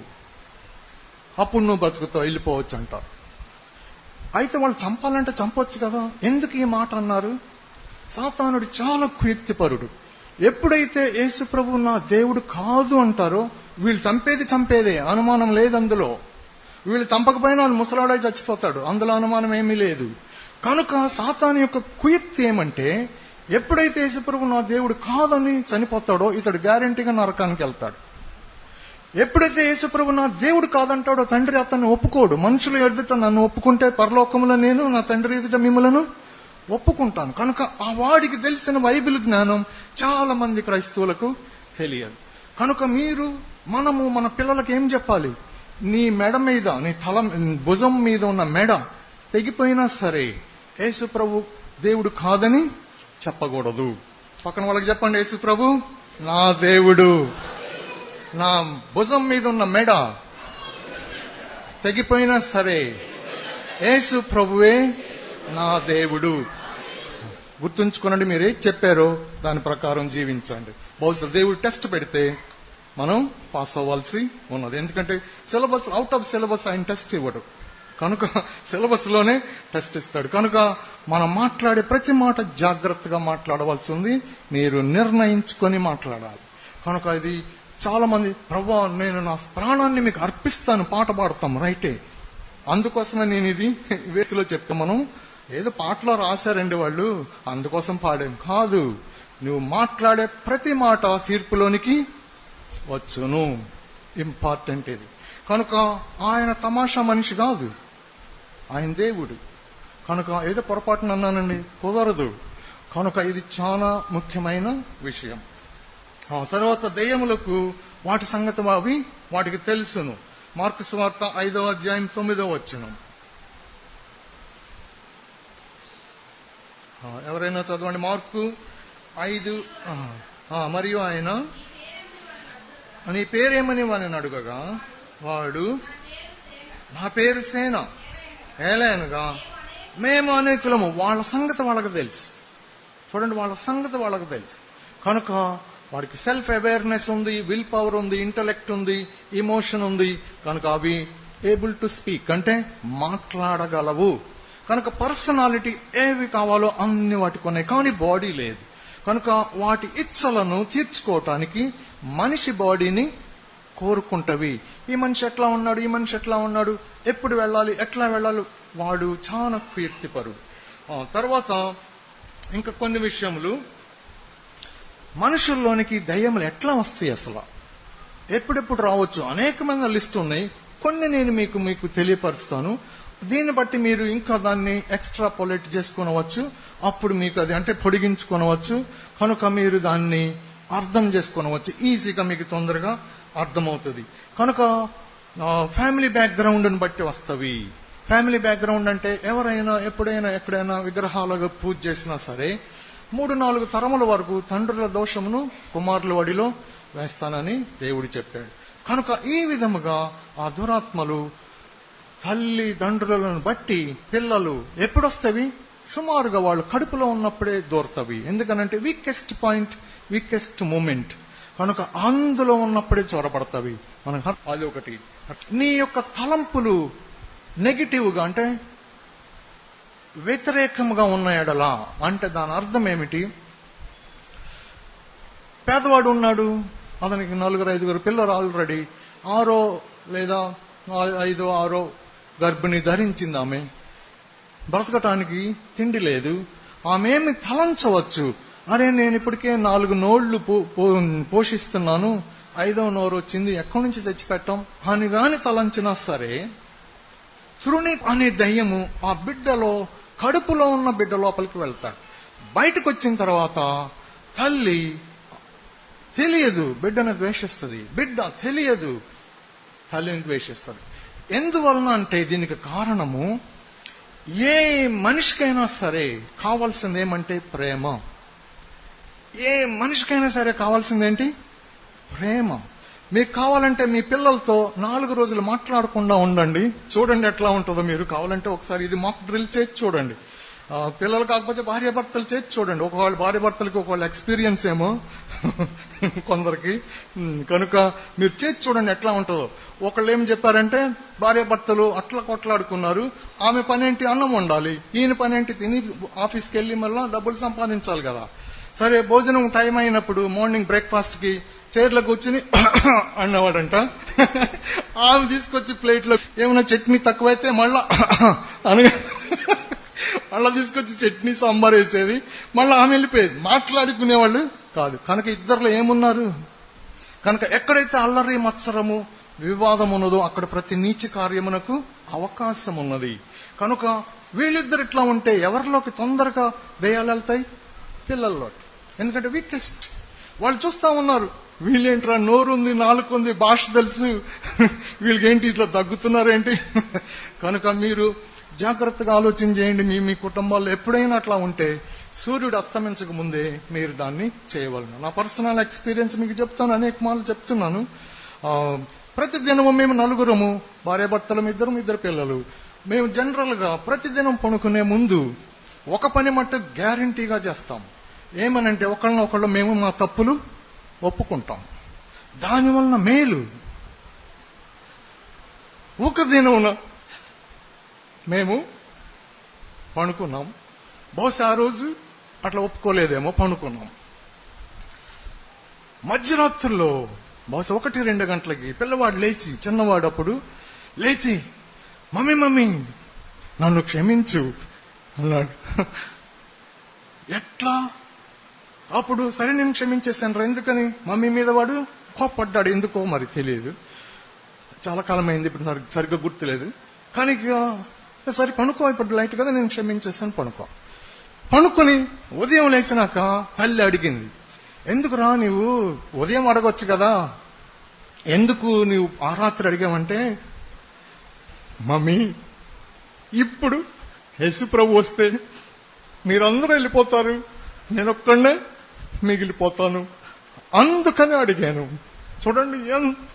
[SPEAKER 1] అప్పుడు నువ్వు బ్రతుకుతావు, వెళ్ళిపోవచ్చు అంటారు. అయితే వాళ్ళు చంపాలంటే చంపొచ్చు కదా, ఎందుకు ఈ మాట అన్నారు? సాతానుడు చాలా కుయుక్తిపరుడు. ఎప్పుడైతే యేసు ప్రభు నా దేవుడు కాదు అంటారో, వీళ్ళు చంపేదే, అనుమానం లేదు అందులో. వీళ్ళు చంపకపోయినా వాళ్ళు ముసలాడై చచ్చిపోతాడు, అందులో అనుమానం ఏమీ లేదు. కనుక సాతాను యొక్క కుయుక్తి ఏమంటే, ఎప్పుడైతే యేసు ప్రభు నా దేవుడు కాదని చనిపోతాడో ఇతడు గ్యారెంటీగా నరకానికి వెళ్తాడు. ఎప్పుడైతే యేసు ప్రభు నా దేవుడు కాదంటాడో, తండ్రి అతన్ని ఒప్పుకోడు. మనుషులు ఎదుట నన్ను ఒప్పుకుంటే పరలోకములో నేను నా తండ్రి ఎదుట మిమ్మలను ఒప్పుకుంటాను. కనుక ఆ వాడికి తెలిసిన బైబిల్ జ్ఞానం చాలా మంది క్రైస్తవులకు తెలియదు. కనుక మనము మన పిల్లలకు ఏం చెప్పాలి? నీ మెడ మీద, నీ తల భుజం మీద ఉన్న మెడ తెగిపోయినా సరే యేసు ప్రభు దేవుడు కాదని చెప్పకూడదు. పక్కన వాళ్ళకి చెప్పండి, యేసు ప్రభు నా దేవుడు, నా భుజం మీద ఉన్న మెడ తెగిపోయినా సరే యేసు ప్రభువే నా దేవుడు. గుర్తుంచుకోనండి, మీరు ఏం చెప్పారో దాని ప్రకారం జీవించండి. బహుశా దేవుడు టెస్ట్ పెడితే మనం పాస్ అవ్వాల్సి ఉన్నది. ఎందుకంటే సిలబస్, అవుట్ ఆఫ్ సిలబస్ ఆయన టెస్ట్ ఇవ్వడు. కనుక సిలబస్ లోనే టెస్ట్ ఇస్తాడు. కనుక మనం మాట్లాడే ప్రతి మాట జాగ్రత్తగా మాట్లాడవలసి ఉంది. మీరు నిర్ణయించుకొని మాట్లాడాలి. కనుక ఇది చాలా మంది, ప్రభువా నేను నా ప్రాణాన్ని మీకు అర్పిస్తాను పాట పాడతాం, రైటే. అందుకోసమే నేను ఇది వేదికలో చెప్తా. మనం ఏదో పాటలో రాశారండి వాళ్ళు, అందుకోసం పాడాం కాదు. నువ్వు మాట్లాడే ప్రతి మాట తీర్పులోనికి వచ్చును. ఇంపార్టెంట్ ఇది. కనుక ఆయన తమాషా మనిషి కాదు, ఆయన దేవుడు. కనుక ఏదో పొరపాటున అన్నానండి, కుదరదు. కనుక ఇది చాలా ముఖ్యమైన విషయం. ఆ తర్వాత దెయ్యములకు వాటి సంగతి వాటికి తెలుసును. మార్కు సువార్త 5వ అధ్యాయం 9వ వచనం. ఎవరైనా చదవండి. మార్కు 5. మరియు ఆయన నీ పేరేమని వాడిని అడుగగా వాడు, నా పేరు సేన, ఏలైనగా మేము అనేకులము. వాళ్ళ సంగతి వాళ్ళకి తెలుసు. చూడండి, వాళ్ళ సంగతి వాళ్ళకి తెలుసు. కనుక వాడికి సెల్ఫ్ అవేర్నెస్ ఉంది, విల్ పవర్ ఉంది, ఇంటలెక్ట్ ఉంది, ఇమోషన్ ఉంది. కనుక అవి ఏబుల్ టు స్పీక్, అంటే మాట్లాడగలవు. కనుక పర్సనాలిటీ ఏవి కావాలో అన్ని వాటికి ఉన్నాయి, కానీ బాడీ లేదు. కనుక వాటి ఇచ్చలను తీర్చుకోవటానికి మనిషి బాడీని కోరుకుంటవి. ఈ మనిషి ఎట్లా ఉన్నాడు, ఈ మనిషి ఎట్లా ఉన్నాడు, ఎప్పుడు వెళ్ళాలి, ఎట్లా వెళ్ళాలి, వాడు చాలా కీర్తిపరుడు. తర్వాత ఇంకా కొన్ని విషయములు, మనుషుల్లోనికి దయ్యములు ఎట్లా వస్తాయి, అసలు ఎప్పుడెప్పుడు రావచ్చు, అనేకమైన లిస్ట్ ఉన్నాయి. కొన్ని నేను మీకు తెలియపరుస్తాను. దీన్ని బట్టి మీరు ఇంకా దాన్ని ఎక్స్ట్రా పొలైట్ చేసుకునవచ్చు. అప్పుడు మీకు అది అంటే పొడిగించుకోనవచ్చు. కనుక మీరు దాన్ని అర్థం చేసుకునవచ్చు, ఈజీగా మీకు తొందరగా అర్థమవుతుంది. కనుక ఫ్యామిలీ బ్యాక్గ్రౌండ్ని బట్టి వస్తవి. ఫ్యామిలీ బ్యాక్గ్రౌండ్ అంటే ఎవరైనా ఎప్పుడైనా ఎక్కడైనా విగ్రహాలుగా పూజ చేసినా సరే 3-4 తరముల వరకు తండ్రుల దోషమును కుమారుల వడిలో వేస్తానని దేవుడు చెప్పాడు. కనుక ఈ విధముగా ఆ దురాత్మలు తల్లిదండ్రులను బట్టి పిల్లలు ఎప్పుడొస్తవి, సుమారుగా వాళ్ళు కడుపులో ఉన్నప్పుడే దూరతవి. ఎందుకనంటే వీకెస్ట్ పాయింట్, వీకెస్ట్ మూమెంట్. కనుక అందులో ఉన్నప్పుడే చొరబడతవి. మనకు అది ఒకటి. నీ యొక్క తలంపులు నెగిటివ్ గా అంటే వ్యతిరేకంగా ఉన్న ఎడలా అంటే దాని అర్థం ఏమిటి? పేదవాడు ఉన్నాడు, అతనికి 4-5 పిల్లలు ఆల్రెడీ, 6 లేదా 5-6 గర్భిణి ధరించింది. ఆమె బ్రతకటానికి తిండి లేదు. ఆమె ఏమి తలంచవచ్చు, అరే నేను ఇప్పటికే 4 నోళ్లు పోషిస్తున్నాను, 5వ నోరు వచ్చింది, ఎక్కడి నుంచి తెచ్చిపెట్టాం అని గాని తలంచినా సరే, తృణి అనే దయ్యము ఆ బిడ్డలో, కడుపులో ఉన్న బిడ్డ లోపలికి వెళ్తాడు. బయటకు వచ్చిన తర్వాత తల్లి తెలియదు, బిడ్డను ద్వేషిస్తుంది. బిడ్డ తెలియదు, తల్లిని ద్వేషిస్తుంది. ఎందువలన అంటే దీనికి కారణము, ఏ మనిషికైనా సరే కావాల్సింది ఏమంటే ప్రేమ. ఏ మనిషికైనా సరే కావాల్సిందేంటి? ప్రేమ. మీకు కావాలంటే మీ పిల్లలతో 4 రోజులు మాట్లాడకుండా ఉండండి, చూడండి ఎట్లా ఉంటుందో. మీరు కావాలంటే ఒకసారి ఇది మాక్ డ్రిల్ చేసి చూడండి. పిల్లలు కాకపోతే భార్యాభర్తలు చేసి చూడండి. ఒకవేళ భార్యాభర్తలకి ఒకవేళ ఎక్స్పీరియన్స్ ఏమో కొందరికి. కనుక మీరు చేసి చూడండి ఎట్లా ఉంటుందో. ఒకళ్ళు ఏం చెప్పారంటే, భార్యాభర్తలు అట్లా కొట్లాడుకున్నారు, ఆమె పనేంటి అన్నం వండాలి, ఈయన పనేంటి తిని ఆఫీస్కి వెళ్లి మళ్ళా డబ్బులు సంపాదించాలి కదా. సరే భోజనం టైం అయినప్పుడు మార్నింగ్ బ్రేక్ఫాస్ట్ కి చైర్లో కూర్చుని అన్నవాడంట. ఆమె తీసుకొచ్చి ప్లేట్లో ఏమైనా చట్నీ తక్కువైతే మళ్ళా అనగా మళ్ళా తీసుకొచ్చి చట్నీ సాంబార్ వేసేది, మళ్ళీ ఆమె వెళ్ళిపోయేది. మాట్లాడుకునేవాళ్ళు కాదు. కనుక ఇద్దరులో ఏమున్నారు? కనుక ఎక్కడైతే అల్లరి మత్సరము వివాదం ఉన్నదో అక్కడ ప్రతి నీచ కార్యమునకు అవకాశం ఉన్నది. కనుక వీళ్ళిద్దరు ఇట్లా ఉంటే ఎవరిలోకి తొందరగా దయ్యాలు వెళ్తాయి? పిల్లల్లోకి. ఎందుకంటే వీకెస్ట్. వాళ్ళు చూస్తా ఉన్నారు, వీళ్ళేంట్రా నోరుంది, నాలుగుంది, భాష తెలుసు, వీళ్ళకేంటి ఇట్లా తగ్గుతున్నారేంటి? కనుక మీరు జాగ్రత్తగా ఆలోచన చేయండి. మీ కుటుంబాల్లో ఎప్పుడైనా అట్లా ఉంటే సూర్యుడు అస్తమించక ముందే మీరు దాన్ని చేయవలను. నా పర్సనల్ ఎక్స్పీరియన్స్ మీకు చెప్తాను, అనేక మార్లు చెప్తున్నాను. ప్రతిదినము మేము 4 భార్యాభర్తలం, 2 పిల్లలు. మేము జనరల్ గా ప్రతిదినం పడుకునే ముందు ఒక పని మట్టు గ్యారంటీగా చేస్తాం. ఏమనంటే ఒకళ్ళనొకళ్ళు మేము మా తప్పులు ఒప్పుకుంటాం. దానివలన మేలు. ఒక దినమున మేము పడుకున్నాం, బహుశా ఆ రోజు అట్లా ఒప్పుకోలేదేమో, పడుకున్నాం. మధ్యరాత్రుల్లో బహుశా 1-2 గంటలకి పిల్లవాడు లేచి, చిన్నవాడు అప్పుడు లేచి, మమ్మీ నన్ను క్షమించు అన్నాడు. ఎట్లా? అప్పుడు సరే నేను క్షమించేశాను. ఎందుకని? మమ్మీ మీద వాడు కోప్పడ్డాడు. ఎందుకో మరి తెలియదు, చాలా కాలం అయింది, ఇప్పుడు సరిగ్గా గుర్తులేదు. కానీ సరే పనుకో, ఇప్పుడు లైట్ కదా, నేను క్షమించేశాను, పనుకొని ఉదయం లేచినాక తల్లి అడిగింది, ఎందుకురా నీవు ఉదయం అడగొచ్చు కదా, ఎందుకు నీవు ఆ రాత్రి అడిగావంటే, మమ్మీ ఇప్పుడు యేసు ప్రభు వస్తే మీరందరూ వెళ్ళిపోతారు, నేనొక్కడే మిగిలిపోతాను, అందుకని అడిగాను. చూడండి ఎంత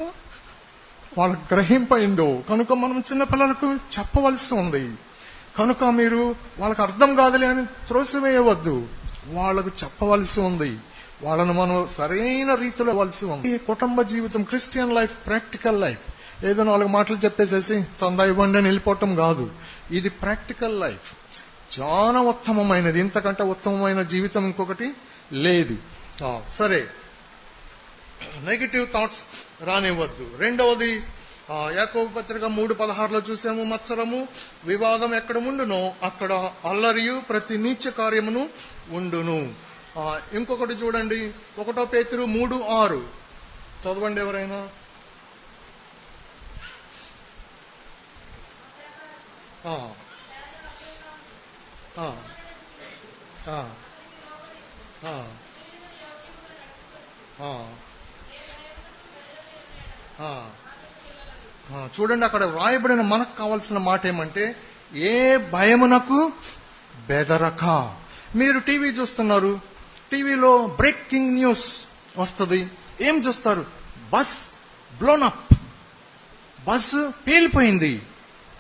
[SPEAKER 1] వాళ్ళకు గ్రహింపైందో. కనుక మనం చిన్నపిల్లలకు చెప్పవలసి ఉంది. కనుక మీరు వాళ్ళకి అర్థం కాదులే అని త్రోసివేయవద్దు. వాళ్ళకు చెప్పవలసి ఉంది, వాళ్ళను మనం సరైన రీతిలో ఇవ్వాల్సి ఉంది. ఈ కుటుంబ జీవితం, క్రిస్టియన్ లైఫ్ ప్రాక్టికల్ లైఫ్. ఏదో 4 మాటలు చెప్పేసేసి చందా ఇవ్వండి అని వెళ్ళిపోవటం కాదు. ఇది ప్రాక్టికల్ లైఫ్, చాలా ఉత్తమమైనది. ఇంతకంటే ఉత్తమమైన జీవితం ఇంకొకటి లేదు. సరే, నెగిటివ్ థాట్స్ రానివ్వద్దు. రెండవది యాకోబు పత్రిక 3:16 చూసాము, మత్సరము వివాదం ఎక్కడ ఉండునో అక్కడ అల్లరియు ప్రతి నీచ కార్యమును ఉండును. ఇంకొకటి చూడండి, 1 పేతురు 3:6 చదవండి ఎవరైనా. చూడండి, అక్కడ వ్రాయబడిన మనకు కావాల్సిన మాట ఏమంటే, ఏ భయమునకు బెదరక. మీరు టీవీ చూస్తున్నారు, టీవీలో బ్రేకింగ్ న్యూస్ వస్తుంది. ఏం చూస్తారు? బస్ బ్లోన్ అప్, బస్సు పేలిపోయింది,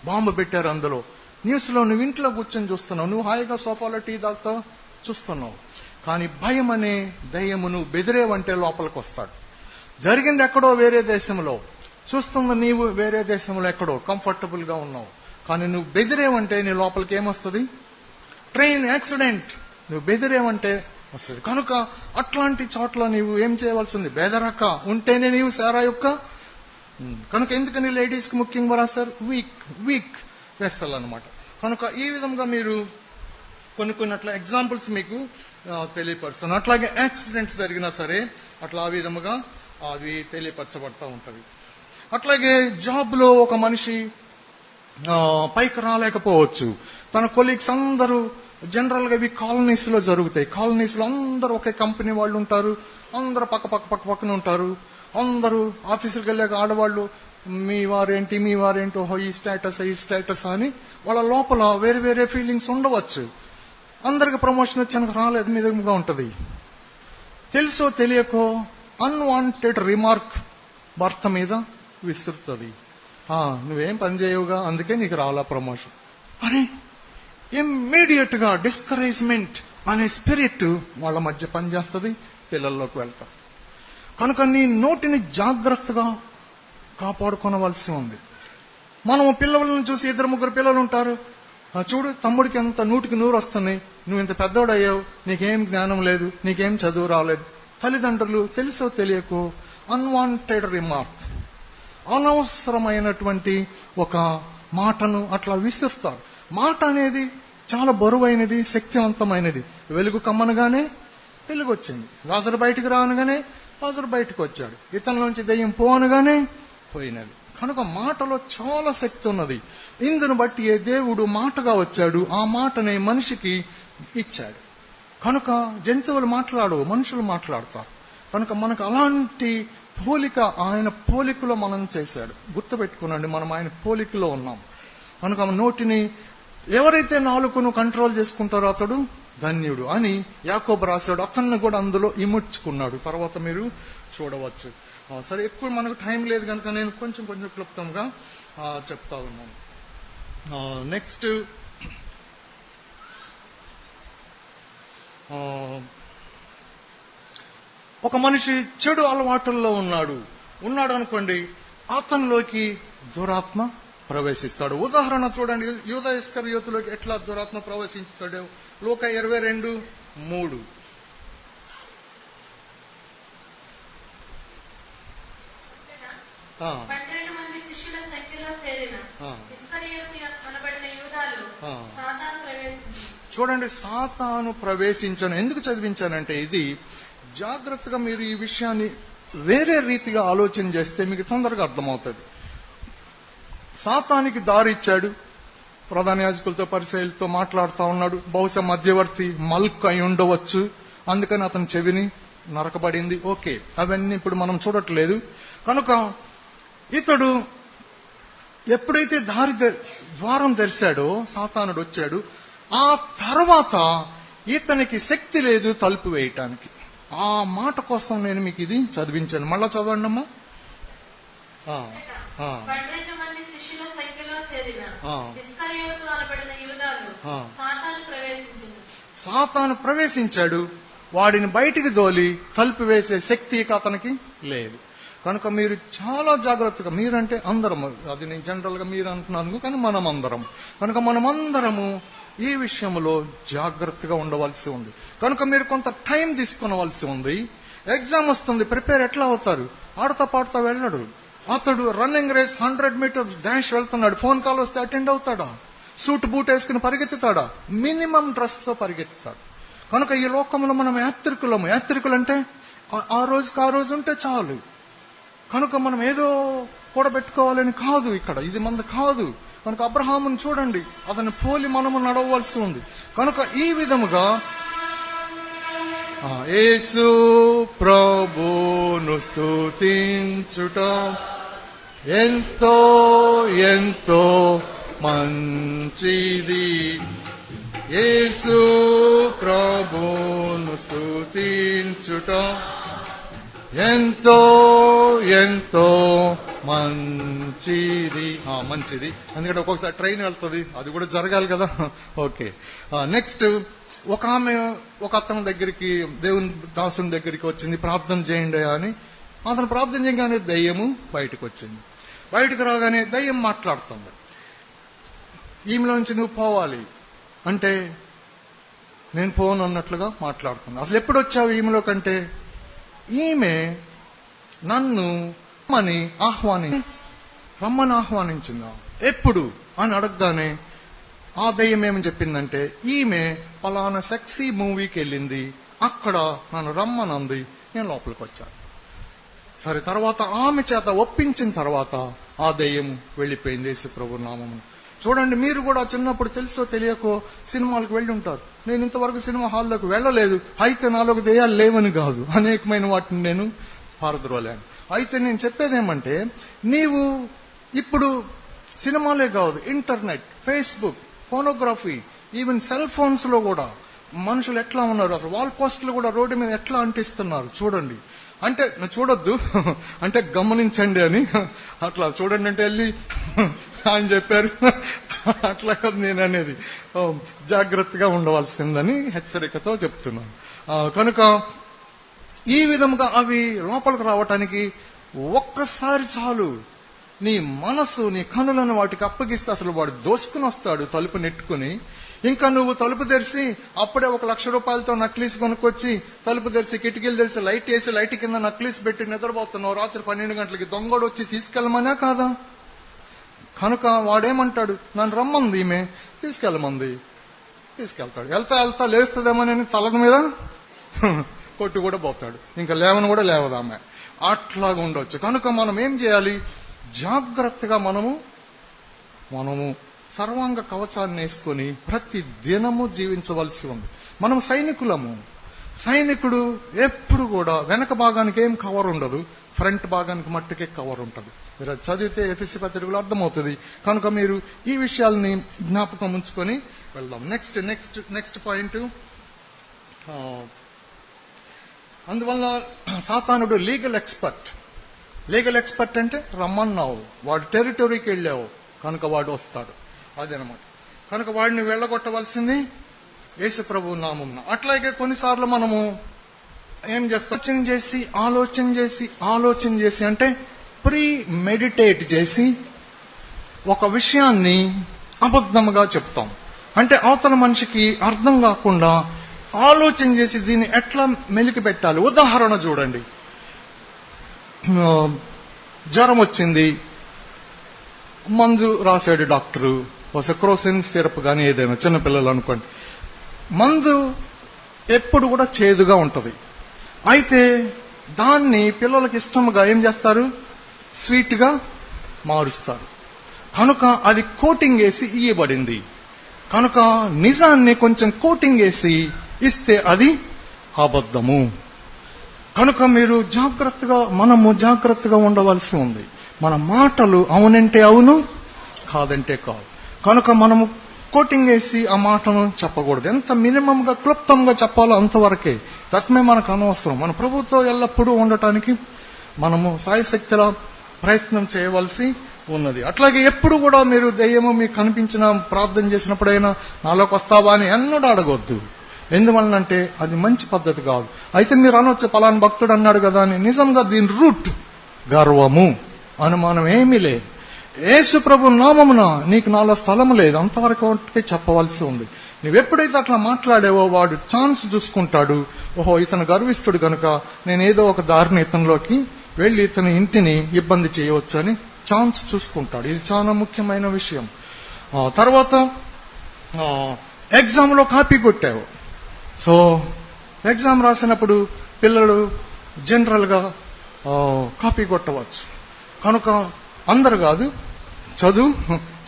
[SPEAKER 1] బాంబు పెట్టారు అందులో. న్యూస్ లో నువ్వు ఇంట్లో కూర్చొని చూస్తున్నావు, నువ్వు హాయిగా సోఫాలో టీ తాగుతా చూస్తున్నావు. కానీ భయం అనే దయ్యమును బెదిరేవంటే లోపలికి వస్తాడు. జరిగింది ఎక్కడో వేరే దేశంలో, చూస్తున్న నీవు వేరే దేశంలో ఎక్కడో కంఫర్టబుల్ గా ఉన్నావు. కానీ నువ్వు బెదిరేవంటే నీ లోపలికి ఏమొస్తుంది? ట్రైన్ యాక్సిడెంట్, నువ్వు బెదిరేవంటే వస్తుంది. కనుక అట్లాంటి చోట్ల నీవు ఏం చేయవలసింది? బెదరక ఉంటేనే నీవు సారా యొక్క. కనుక ఎందుకని లేడీస్ కి ముఖ్యంగా రాస్తారు? వీక్ వెస్సల్ అనమాట. కనుక ఈ విధంగా మీరు కొన్ని అట్లా ఎగ్జాంపుల్స్ మీకు తెలియపరుస్తాను. అట్లాగే యాక్సిడెంట్స్ జరిగినా సరే అట్లా ఆ విధముగా అవి తెలియపరచబడతా ఉంటవి. అట్లాగే జాబ్ లో ఒక మనిషి పైకి రాలేకపోవచ్చు. తన కొలీగ్స్ అందరూ, జనరల్ గా ఇవి కాలనీస్ లో జరుగుతాయి. కాలనీస్ లో అందరూ ఒకే కంపెనీ వాళ్ళు ఉంటారు, అందరూ పక్కన ఉంటారు. అందరూ ఆఫీసులకు వెళ్ళాక ఆడవాళ్ళు మీ వారేంటి, ఓహో ఈ స్టేటస్ అని వాళ్ళ లోపల వేరే వేరే ఫీలింగ్స్ ఉండవచ్చు. అందరికి ప్రమోషన్ వచ్చాక రాలేదు మీదగా ఉంటది. తెలుసో తెలియకో అన్వాంటెడ్ రిమార్క్ భర్త మీద విసురుతుంది. నువ్వేం పని చేయవుగా, అందుకే నీకు రాలా ప్రమోషన్. అరే, ఇమ్మీడియట్ గా డిస్కరేజ్మెంట్ అనే స్పిరిట్ వాళ్ళ మధ్య పనిచేస్తుంది, పిల్లల్లోకి వెళ్తారు. కనుక నీ నోటిని జాగ్రత్తగా కాపాడుకోవలసి ఉంది. మనం పిల్లలను చూసి 2-3 పిల్లలు ఉంటారు, చూడు తమ్ముడికి ఎంత 100కి 100 వస్తున్నాయి, నువ్వు ఇంత పెద్దోడయ్యావు, నీకేం జ్ఞానం లేదు, నీకేం చదువు రాలేదు. తల్లిదండ్రులు తెలుసో తెలియకో అన్వాంటెడ్ రిమార్క్, అనవసరమైనటువంటి ఒక మాటను అట్లా విసురుతారు. మాట అనేది చాలా బరువైనది, శక్తివంతమైనది. వెలుగు కమ్మనగానే వెలుగు వచ్చింది, లాజరు బయటికి రానగానే లాజరు బయటకు వచ్చాడు, ఇతనిలోంచి దెయ్యం పోనగానే పోయినది. కనుక మాటలో చాలా శక్తి ఉన్నది. ఇందును బట్టి ఏ దేవుడు మాటగా వచ్చాడు, ఆ మాటనే మనిషికి ఇచ్చాడు. కనుక జంతువులు మాట్లాడవు, మనుషులు మాట్లాడతారు. కనుక మనకు అలాంటి పోలిక ఆయన పోలికలో మనం చేశాడు. గుర్తుపెట్టుకునండి, మనం ఆయన పోలికలో ఉన్నాం. కనుక నోటిని ఎవరైతే నాలుకను కంట్రోల్ చేసుకుంటారో అతడు ధన్యుడు అని యాకోబు రాశాడు. అతన్ని కూడా అందులో ఇముడ్చుకున్నాడు. తర్వాత మీరు చూడవచ్చు. సరే, ఎక్కువ మనకు టైం లేదు కనుక నేను కొంచెం క్లుప్తంగా చెప్తా ఉన్నాను. నెక్స్ట్ ఒక మనిషి చెడు అలవాటుల్లో ఉన్నాడు అనుకోండి, అతనిలోకి దురాత్మ ప్రవేశిస్తాడు. ఉదాహరణ చూడండి, యూదా ఇస్కరియోతులోకి ఎట్లా దురాత్మ ప్రవేశించాడు. లూకా 22:3. చూడండి, సాతాను ప్రవేశించను. ఎందుకు చదివించానంటే ఇది జాగ్రత్తగా మీరు ఈ విషయాన్ని వేరే రీతిగా ఆలోచన చేస్తే మీకు తొందరగా అర్థమవుతుంది. సాతానికి దారి ఇచ్చాడు, ప్రధాన యాజకులతో పరిసయ్యులతో మాట్లాడుతూ ఉన్నాడు. బహుశా మధ్యవర్తి మల్క్ అయి ఉండవచ్చు, అందుకని అతని చెవిని నరకబడింది. ఓకే, అవన్నీ ఇప్పుడు మనం చూడట్లేదు. కనుక ఇతడు ఎప్పుడైతే ద్వారం తెరిచాడో సాతానుడు వచ్చాడు. ఆ తర్వాత ఇతనికి శక్తి లేదు తలుపు వేయటానికి. ఆ మాట కోసం నేను మీకు ఇది చదివించాను. మళ్ళా చదవండి అమ్మా.
[SPEAKER 2] చెందిన ఇస్కరియోతు అనబడిన యూదాలో
[SPEAKER 1] సాతాను ప్రవేశించాడు. వాడిని బయటికి దోలి తలుపు వేసే శక్తి ఇక అతనికి లేదు. కనుక మీరు చాలా జాగ్రత్తగా, మీరంటే అందరం, అది నేను జనరల్ గా మీరు అంటున్నాను కానీ మనం అందరం, కనుక మనమందరము ఈ విషయంలో జాగ్రత్తగా ఉండవలసి ఉంది. కనుక మీరు కొంత టైం తీసుకునవలసి ఉంది. ఎగ్జామ్ వస్తుంది, ప్రిపేర్ ఎట్లా అవుతారు? ఆడతా పాడుతా వెళ్ళడు. అతడు రన్నింగ్ రేస్ 100 మీటర్స్ డాష్ వెళ్తున్నాడు. ఫోన్ కాల్ వస్తే అటెండ్ అవుతాడా? సూట్ బూట్ వేసుకుని పరిగెత్తుతాడా? మినిమం డ్రెస్ తో పరిగెత్తుతాడు. కనుక ఈ లోకంలో మనం యాత్రికులము. యాత్రికులంటే ఆ రోజుకి ఆ రోజు ఉంటే చాలు. కనుక మనం ఏదో కూడబెట్టుకోవాలని కాదు, ఇక్కడ ఇది మనది కాదు. కనుక అబ్రహామును చూడండి, అతన్ని పోలి మనము నడవలసి ఉంది. కనుక ఈ విధముగా యేసు ప్రభును స్తుతించుట ఎంతో ఎంతో మంచిది. యేసు ప్రభును స్తుతించుట ఎంతో ఎంతో మంచిది. మంచిది ఎందుకంటే ఒక్కొక్కసారి ట్రైన్ వెళ్తుంది, అది కూడా జరగాలి కదా. ఓకే, నెక్స్ట్ ఒక అతని దగ్గరికి, దేవుని దాసుని దగ్గరికి వచ్చింది, ప్రార్థన చేయండి అని. అతను ప్రార్థన చేయగానే దయ్యము బయటకు వచ్చింది. బయటకు రాగానే దయ్యం మాట్లాడుతుంది. ఈమెలోంచి నువ్వు పోవాలి అంటే నేను పోను అన్నట్లుగా మాట్లాడుతుంది. అసలు ఎప్పుడు వచ్చావు ఈమెలో కంటే? ఈమె నన్ను రమ్మని ఆహ్వానించిందా? ఎప్పుడు అని అడగగానే ఆ దయ్యం ఏమని చెప్పిందంటే, ఈమె పలానా సెక్సీ మూవీకి వెళ్ళింది, అక్కడ నన్ను రమ్మనంది, నేను లోపలికి వచ్చాను. సరే, తర్వాత ఆమె చేత ఒప్పించిన తర్వాత ఆ దయ్యం వెళ్లిపోయింది యేసు ప్రభు నామమున. చూడండి, మీరు కూడా చిన్నప్పుడు తెలుసో తెలియకో సినిమాలకు వెళ్ళి ఉంటారు. నేను ఇంతవరకు సినిమా హాల్లోకి వెళ్ళలేదు, అయితే నాలోకి దయ్యాలు లేవని కాదు, అనేకమైన వాటిని నేను పారద్రోలాను. అయితే నేను చెప్పేదేమంటే, నీవు ఇప్పుడు సినిమాలే కాదు, internet, Facebook, phonography, even cell phones లో కూడా మనుషులు ఎట్లా ఉన్నారు, అసలు వాల్ పోస్టులు కూడా రోడ్డు మీద ఎట్లా అంటిస్తున్నారు చూడండి. అంటే చూడొద్దు అంటే గమనించండి అని, అట్లా చూడండి అంటే వెళ్ళి ఆయన చెప్పారు అట్లా కాదు నేను అనేది. జాగ్రత్తగా ఉండవలసిందని హెచ్చరికతో చెప్తున్నాను. కనుక ఈ విధంగా అవి లోపలికి రావటానికి ఒక్కసారి చాలు. నీ మనసు, నీ కనులను వాటికి అప్పగిస్తే అసలు వాడు దోసుకుని వస్తాడు తలుపు నెట్టుకుని. ఇంకా నువ్వు తలుపు తెరిచి అప్పుడే 1,00,000 రూపాయలతో నక్లీస్ కొనుక్కొచ్చి తలుపు తెరిచి కిటికీలు తెరిచి లైట్ వేసి లైట్ కింద నక్లీస్ పెట్టి నిద్రపోతున్నావు. రాత్రి 12 గంటలకి దొంగోడు వచ్చి తీసుకెళ్ళమనా కాదా? కనుక వాడేమంటాడు, నన్ను రమ్మంది ఈమె, తీసుకెళ్ళమంది, తీసుకెళ్తాడు. వెళ్తా లేస్తుందేమోనని తల మీద కొట్టు కూడా పోతాడు, ఇంకా లేవని కూడా లేవదామె. అట్లాగా ఉండొచ్చు. కనుక మనం ఏం చేయాలి? జాగ్రత్తగా మనము సర్వాంగ కవచాన్ని వేసుకొని ప్రతి దినము జీవించవలసి ఉంది. మనం సైనికులము. సైనికుడు ఎప్పుడు కూడా వెనక భాగానికి ఏం కవర్ ఉండదు, ఫ్రంట్ భాగానికి మట్టుకే కవర్ ఉంటుంది. మీరు చదివితే ఎఫెసీ పత్రికలో అర్థమవుతుంది. కనుక మీరు ఈ విషయాల్ని జ్ఞాపకం ఉంచుకొని వెళ్దాం. Next point. అందువల్ల సాతానుడు లీగల్ ఎక్స్పర్ట్ అంటే రమ్మన్నావు, వాడు టెరిటరీకి వెళ్ళావు కనుక వాడు వస్తాడు, అదనమాట. కనుక వాడిని వెళ్ళగొట్టవలసింది యేసు ప్రభు నామమున. అట్లాగే కొన్నిసార్లు మనము ఏం చేస్తాం, ఆలోచన చేసి అంటే ప్రీ మెడిటేట్ చేసి ఒక విషయాన్ని అబద్ధముగా చెప్తాం. అంటే అవతల మనిషికి అర్థం కాకుండా ఆలోచన చేసి దీన్ని ఎట్లా మెలికి పెట్టాలి. ఉదాహరణ చూడండి, జ్వరం వచ్చింది, మందు రాశాడు డాక్టరు, సెక్రోసిన్ సిరప్ కానీ ఏదైనా, చిన్నపిల్లలు అనుకోండి. మందు ఎప్పుడు కూడా చేదుగా ఉంటది. అయితే దాన్ని పిల్లలకి ఇష్టముగా ఏం చేస్తారు, స్వీట్ గా మారుస్తారు. కనుక అది కోటింగ్ వేసి ఇయ్యబడింది. కనుక నిజాన్ని కొంచెం కోటింగ్ వేసి ఇస్తే అది అబద్ధము. కనుక మీరు మనము జాగ్రత్తగా ఉండవలసి ఉంది. మన మాటలు అవునంటే అవును, కాదంటే కాదు. కనుక మనము కోటింగ్ వేసి ఆ మాటను చెప్పకూడదు. ఎంత మినిమంగా క్లుప్తంగా చెప్పాలో అంతవరకే. తస్మే మనకు అనవసరం. మన ప్రభుతో ఎల్లప్పుడూ ఉండటానికి మనము సాయశక్తిలా ప్రయత్నం చేయవలసి ఉన్నది. అట్లాగే ఎప్పుడు కూడా మీరు దెయ్యము మీకు కనిపించిన ప్రార్థన చేసినప్పుడైనా నాలోకి వస్తావా అని ఎన్నడూ అడగొద్దు. ఎందువలనంటే అది మంచి పద్ధతి కాదు. అయితే మీరు అనొచ్చు, పలానా భక్తుడు అన్నాడు కదా అని. నిజంగా దీని రూట్ గర్వము, అనుమానం ఏమీ లేదు. యేసు ప్రభు నామమున నీకు నాలో స్థలము లేదు, అంతవరకు చెప్పవలసి ఉంది. నువ్వెప్పుడైతే అట్లా మాట్లాడావో వాడు ఛాన్స్ చూసుకుంటాడు. ఓహో, ఇతను గర్విస్తుడు గనుక నేను ఏదో ఒక దారిని ఇతనిలోకి వెళ్లి ఇతని ఇంటిని ఇబ్బంది చేయవచ్చు అని ఛాన్స్ చూసుకుంటాడు. ఇది చాలా ముఖ్యమైన విషయం. తర్వాత ఎగ్జామ్ లో కాపీ కొట్టావు. సో ఎగ్జామ్ రాసినప్పుడు పిల్లలు జనరల్ గా కాపీ కొట్టవచ్చు. కనుక అందరు కాదు,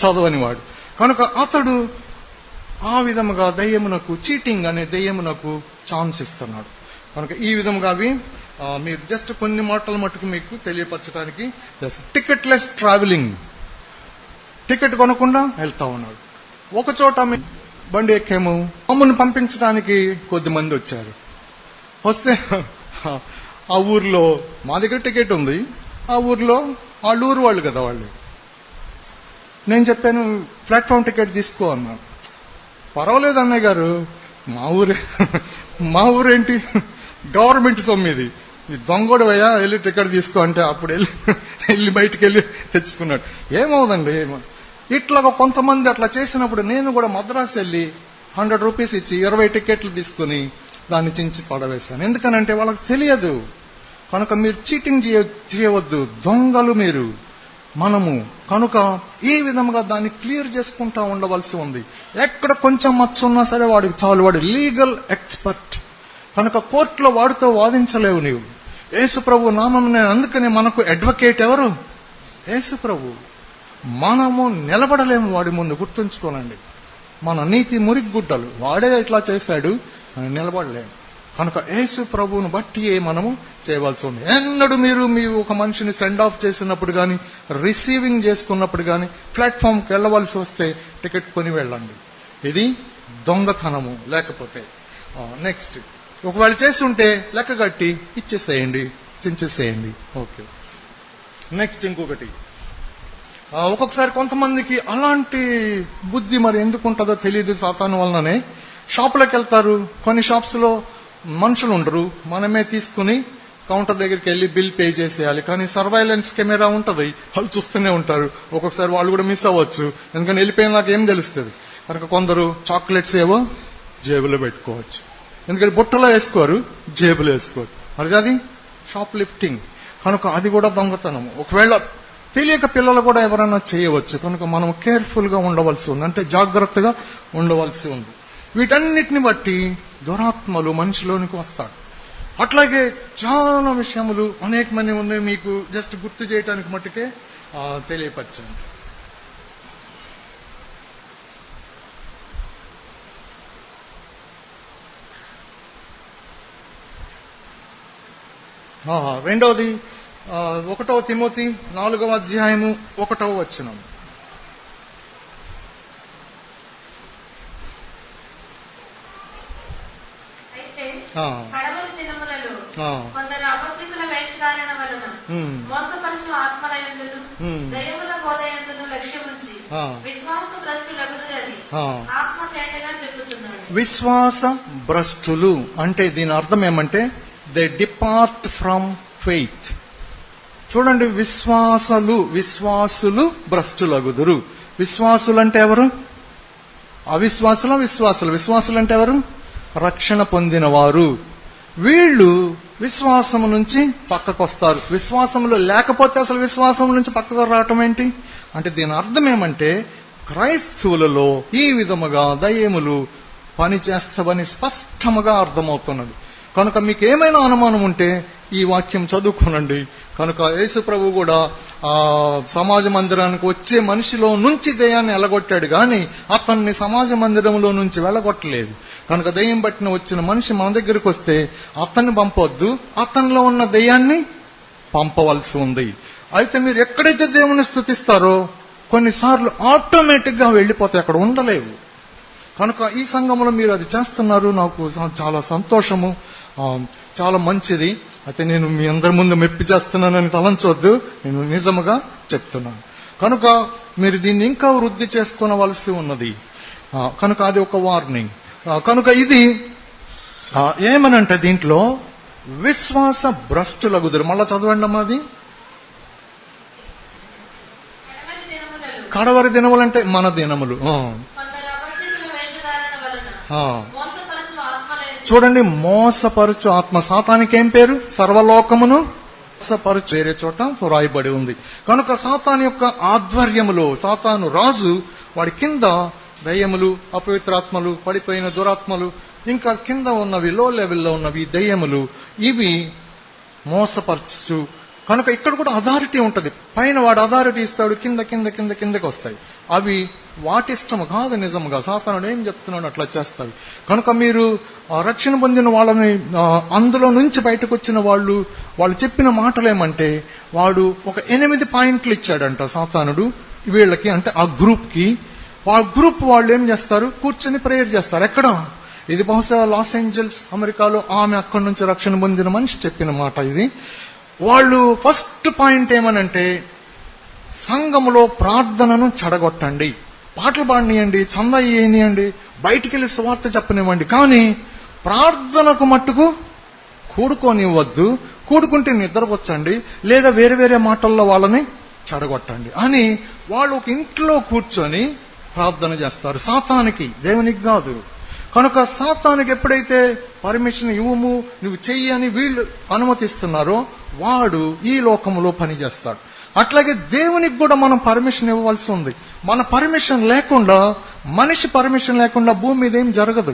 [SPEAKER 1] చదవని వాడు కనుక అతడు ఆ విధముగా దయ్యమునకు, చీటింగ్ అనే దయ్యమునకు ఛాన్స్ ఇస్తున్నాడు. కనుక ఈ విధముగా అవి మీరు జస్ట్ కొన్ని మాటల మటుకు మీకు తెలియపరచడానికి, టికెట్లెస్ ట్రావెలింగ్, టికెట్ కొనకుండా వెళ్తా ఉన్నాడు. ఒక చోట బండి ఎక్కాము, అమ్ముని పంపించడానికి కొద్ది మంది వచ్చారు. వస్తే ఆ ఊర్లో మా దగ్గర టికెట్ ఉంది, ఆ ఊర్లో వాళ్ళ ఊరు వాళ్ళు కదా వాళ్ళు. నేను చెప్పాను ప్లాట్ఫామ్ టికెట్ తీసుకో అన్నాను. పర్వాలేదు అన్నయ్య గారు, మా ఊరేంటి, గవర్నమెంట్ సొమ్ము ఇది, దొంగోడు వయ్యా, వెళ్ళి టికెట్ తీసుకో అంటే అప్పుడు వెళ్ళి బయటికి వెళ్ళి తెచ్చుకున్నాడు. ఏమవుదండి, ఇట్లాగా కొంతమంది అట్లా చేసినప్పుడు నేను కూడా మద్రాసు వెళ్ళి 100 రూపీస్ ఇచ్చి 20 టికెట్లు తీసుకుని దాన్ని చించి పడవేశాను. ఎందుకనంటే వాళ్ళకి తెలియదు. కనుక మీరు చీటింగ్ చేయవద్దు, దొంగలు మీరు, మనము. కనుక ఈ విధంగా దాన్ని క్లియర్ చేసుకుంటా ఉండవలసి ఉంది. ఎక్కడ కొంచెం మచ్చ ఉన్నా సరే వాడికి చాలు, వాడు లీగల్ ఎక్స్పర్ట్. కనుక కోర్టులో వాడితో వాదించలేవు నీవు. యేసు ప్రభు నామం. అందుకనే మనకు అడ్వకేట్ ఎవరు? యేసు ప్రభు. మనము నిలబడలేము వాడి ముందు, గుర్తుంచుకోనండి. మన నీతి మురిగుడ్డలు, వాడే ఇట్లా చేశాడు, నిలబడలేము. కనుక యేసు ప్రభువును బట్టి మనము చేయవలసి ఉంది. ఎన్నడూ మీరు ఒక మనిషిని సెండ్ ఆఫ్ చేసినప్పుడు గాని, రిసీవింగ్ చేసుకున్నప్పుడు గాని, ప్లాట్ఫామ్కి వెళ్ళవలసి వస్తే టికెట్ కొని వెళ్ళండి. ఇది దొంగతనము. లేకపోతే నెక్స్ట్ ఒకవేళ చేస్తుంటే లెక్క కట్టి ఇచ్చేసేయండి, చించేసేయండి. ఓకే. నెక్స్ట్ ఇంకొకటి, ఒక్కొక్కసారి కొంతమందికి అలాంటి బుద్ధి మరి ఎందుకు ఉంటుందో తెలియదు, సాతాను వలననే. షాపులకు వెళ్తారు, కొన్ని షాప్స్ లో మనుషులు ఉండరు, మనమే తీసుకుని కౌంటర్ దగ్గరికి వెళ్ళి బిల్ పే చేసేయాలి. కానీ సర్వైలెన్స్ కెమెరా ఉంటది, వాళ్ళు చూస్తూనే ఉంటారు. ఒక్కొక్కసారి వాళ్ళు కూడా మిస్ అవ్వచ్చు, ఎందుకంటే వెళ్ళిపోయిన నాకు ఏం తెలుస్తుంది. కనుక కొందరు చాక్లెట్స్ ఏవో జేబులో పెట్టుకోవచ్చు, ఎందుకంటే బుట్టలో వేసుకోరు, జేబులో వేసుకోరు. మరి అది షాప్ లిఫ్టింగ్. కనుక అది కూడా దొంగతనం. ఒకవేళ తెలియక పిల్లలు కూడా ఎవరైనా చేయవచ్చు. కనుక మనం కేర్ఫుల్ గా ఉండవలసి ఉంది, అంటే జాగ్రత్తగా ఉండవలసి ఉంది. వీటన్నిటిని బట్టి దురాత్మలు మనిషిలోనికి వస్తాడు. అట్లాగే చాలా విషయములు అనేకమంది ఉన్నాయి, మీకు జస్ట్ గుర్తు చేయడానికి మట్టుకే తెలియపరచండి. రెండవది 1 తిమోతి 4వ అధ్యాయము 1వ వచనం.
[SPEAKER 2] కడవరి దినములలో కొందరు అబద్ధికుల వేషధారణ వలన మోసపరచు ఆత్మలయందును దయ్యముల బోధయందును లక్ష్యముంచి విశ్వాస భ్రష్టులగుదురని ఆత్మ తేటగా చెప్పుచున్నాడు. విశ్వాస
[SPEAKER 1] భ్రష్టులు అంటే దీని అర్థం ఏమంటే దే డిపార్ట్ ఫ్రమ్ ఫెయిత్. చూడండి, విశ్వాసులు భ్రష్టులగుదురు. విశ్వాసులు అంటే ఎవరు? విశ్వాసులు అంటే ఎవరు? రక్షణ పొందిన వారు. వీళ్ళు విశ్వాసము నుంచి పక్కకు వస్తారు. విశ్వాసములు లేకపోతే అసలు విశ్వాసం నుంచి పక్కకు రావటం ఏంటి అంటే దీని అర్థం ఏమంటే క్రైస్తవులలో ఈ విధముగా దయ్యములు పనిచేస్తావని స్పష్టముగా అర్థమవుతున్నది. కనుక మీకు ఏమైనా అనుమానం ఉంటే ఈ వాక్యం చదువుకోనండి. కనుక యేసు ప్రభు కూడా సమాజ మందిరానికి వచ్చే మనిషిలో నుంచి దయ్యాన్ని వెళ్ళగొట్టాడు, గాని అతన్ని సమాజ మందిరంలో నుంచి వెళ్ళగొట్టలేదు. కనుక దయ్యం పట్టిన వచ్చిన మనిషి మన దగ్గరికి వస్తే అతన్ని పంపొద్దు, అతనిలో ఉన్న దయ్యాన్ని పంపవలసి ఉంది. అయితే మీరు ఎక్కడైతే దేవుని స్తుతిస్తారో కొన్నిసార్లు ఆటోమేటిక్ గా వెళ్లిపోతే అక్కడ ఉండలేవు. కనుక ఈ సంఘంలో మీరు అది చేస్తున్నారు, నాకు చాలా సంతోషము, చాలా మంచిది. అయితే నేను మీ అందరి ముందు మెప్పి చేస్తున్నానని తలంచవద్దు, నేను నిజముగా చెప్తున్నాను. కనుక మీరు దీన్ని ఇంకా వృద్ధి చేసుకోవలసి ఉన్నది. కనుక అది ఒక వార్నింగ్. కనుక ఇది ఏమనంటే దీంట్లో విశ్వాస భ్రష్టులగుదురు. మళ్ళా చదవండి అమ్మా అది. కడవరి దినములు అంటే మన దినములు. చూడండి, మోసపరచు ఆత్మ. సాతానికి ఏం పేరు? సర్వలోకమును మోసపరచు. వేరే చోట రాయబడి ఉంది. కనుక సాతాను యొక్క ఆధ్వర్యములో సాతాను రాజు, వాడి కింద దయ్యములు, అపవిత్రాత్మలు, పడిపోయిన దురాత్మలు, ఇంకా కింద ఉన్నవి, లో లెవెల్లో ఉన్నవి దయ్యములు, ఇవి మోసపరచు. కనుక ఇక్కడ కూడా అథారిటీ ఉంటది. పైన వాడు అథారిటీ ఇస్తాడు, కింద కింద కింద కిందకి వస్తాయి. అవి వాటిష్టము కాదు, నిజంగా సాతానుడు ఏం చెప్తున్నాడు అట్లా చేస్తాయి. కనుక మీరు రక్షణ పొందిన వాళ్ళని, అందులో నుంచి బయటకు వచ్చిన వాళ్ళు చెప్పిన మాటలు ఏమంటే, వాడు ఒక 8 పాయింట్లు ఇచ్చాడంట సాతానుడు వీళ్ళకి, అంటే ఆ గ్రూప్ కి. ఆ గ్రూప్ వాళ్ళు ఏం చేస్తారు? కూర్చొని ప్రేయర్ చేస్తారు. ఎక్కడ? ఇది బహుశా లాస్ ఏంజల్స్, అమెరికాలో ఆమె అక్కడి నుంచి రక్షణ పొందిన మనిషి చెప్పిన మాట ఇది. వాళ్ళు ఫస్ట్ పాయింట్ ఏమనంటే, సంఘములో ప్రార్థనను చెడగొట్టండి, పాటలు పాడనియండి, చందా వేయనియండి, బయటికి వెళ్ళి సువార్త చెప్పనివ్వండి, కానీ ప్రార్థనకు మట్టుకు కూడుకోనివ్వద్దు. కూడుకుంటే నిద్రపోచ్చండి, లేదా వేరే వేరే మాటల్లో వాళ్ళని చెడగొట్టండి అని వాళ్ళు ఒక ఇంట్లో కూర్చొని ప్రార్థన చేస్తారు. సాతానికి, దేవునికి కాదు. కనుక సాతానికి ఎప్పుడైతే పర్మిషన్ ఇవ్వము, నువ్వు చెయ్యి అని వీళ్ళు అనుమతిస్తున్నారో, వాడు ఈ లోకంలో పనిచేస్తాడు. అట్లాగే దేవునికి కూడా మనం పర్మిషన్ ఇవ్వవలసి ఉంది. మన పర్మిషన్ లేకుండా, మనిషి పర్మిషన్ లేకుండా భూమి మీద ఏం జరగదు.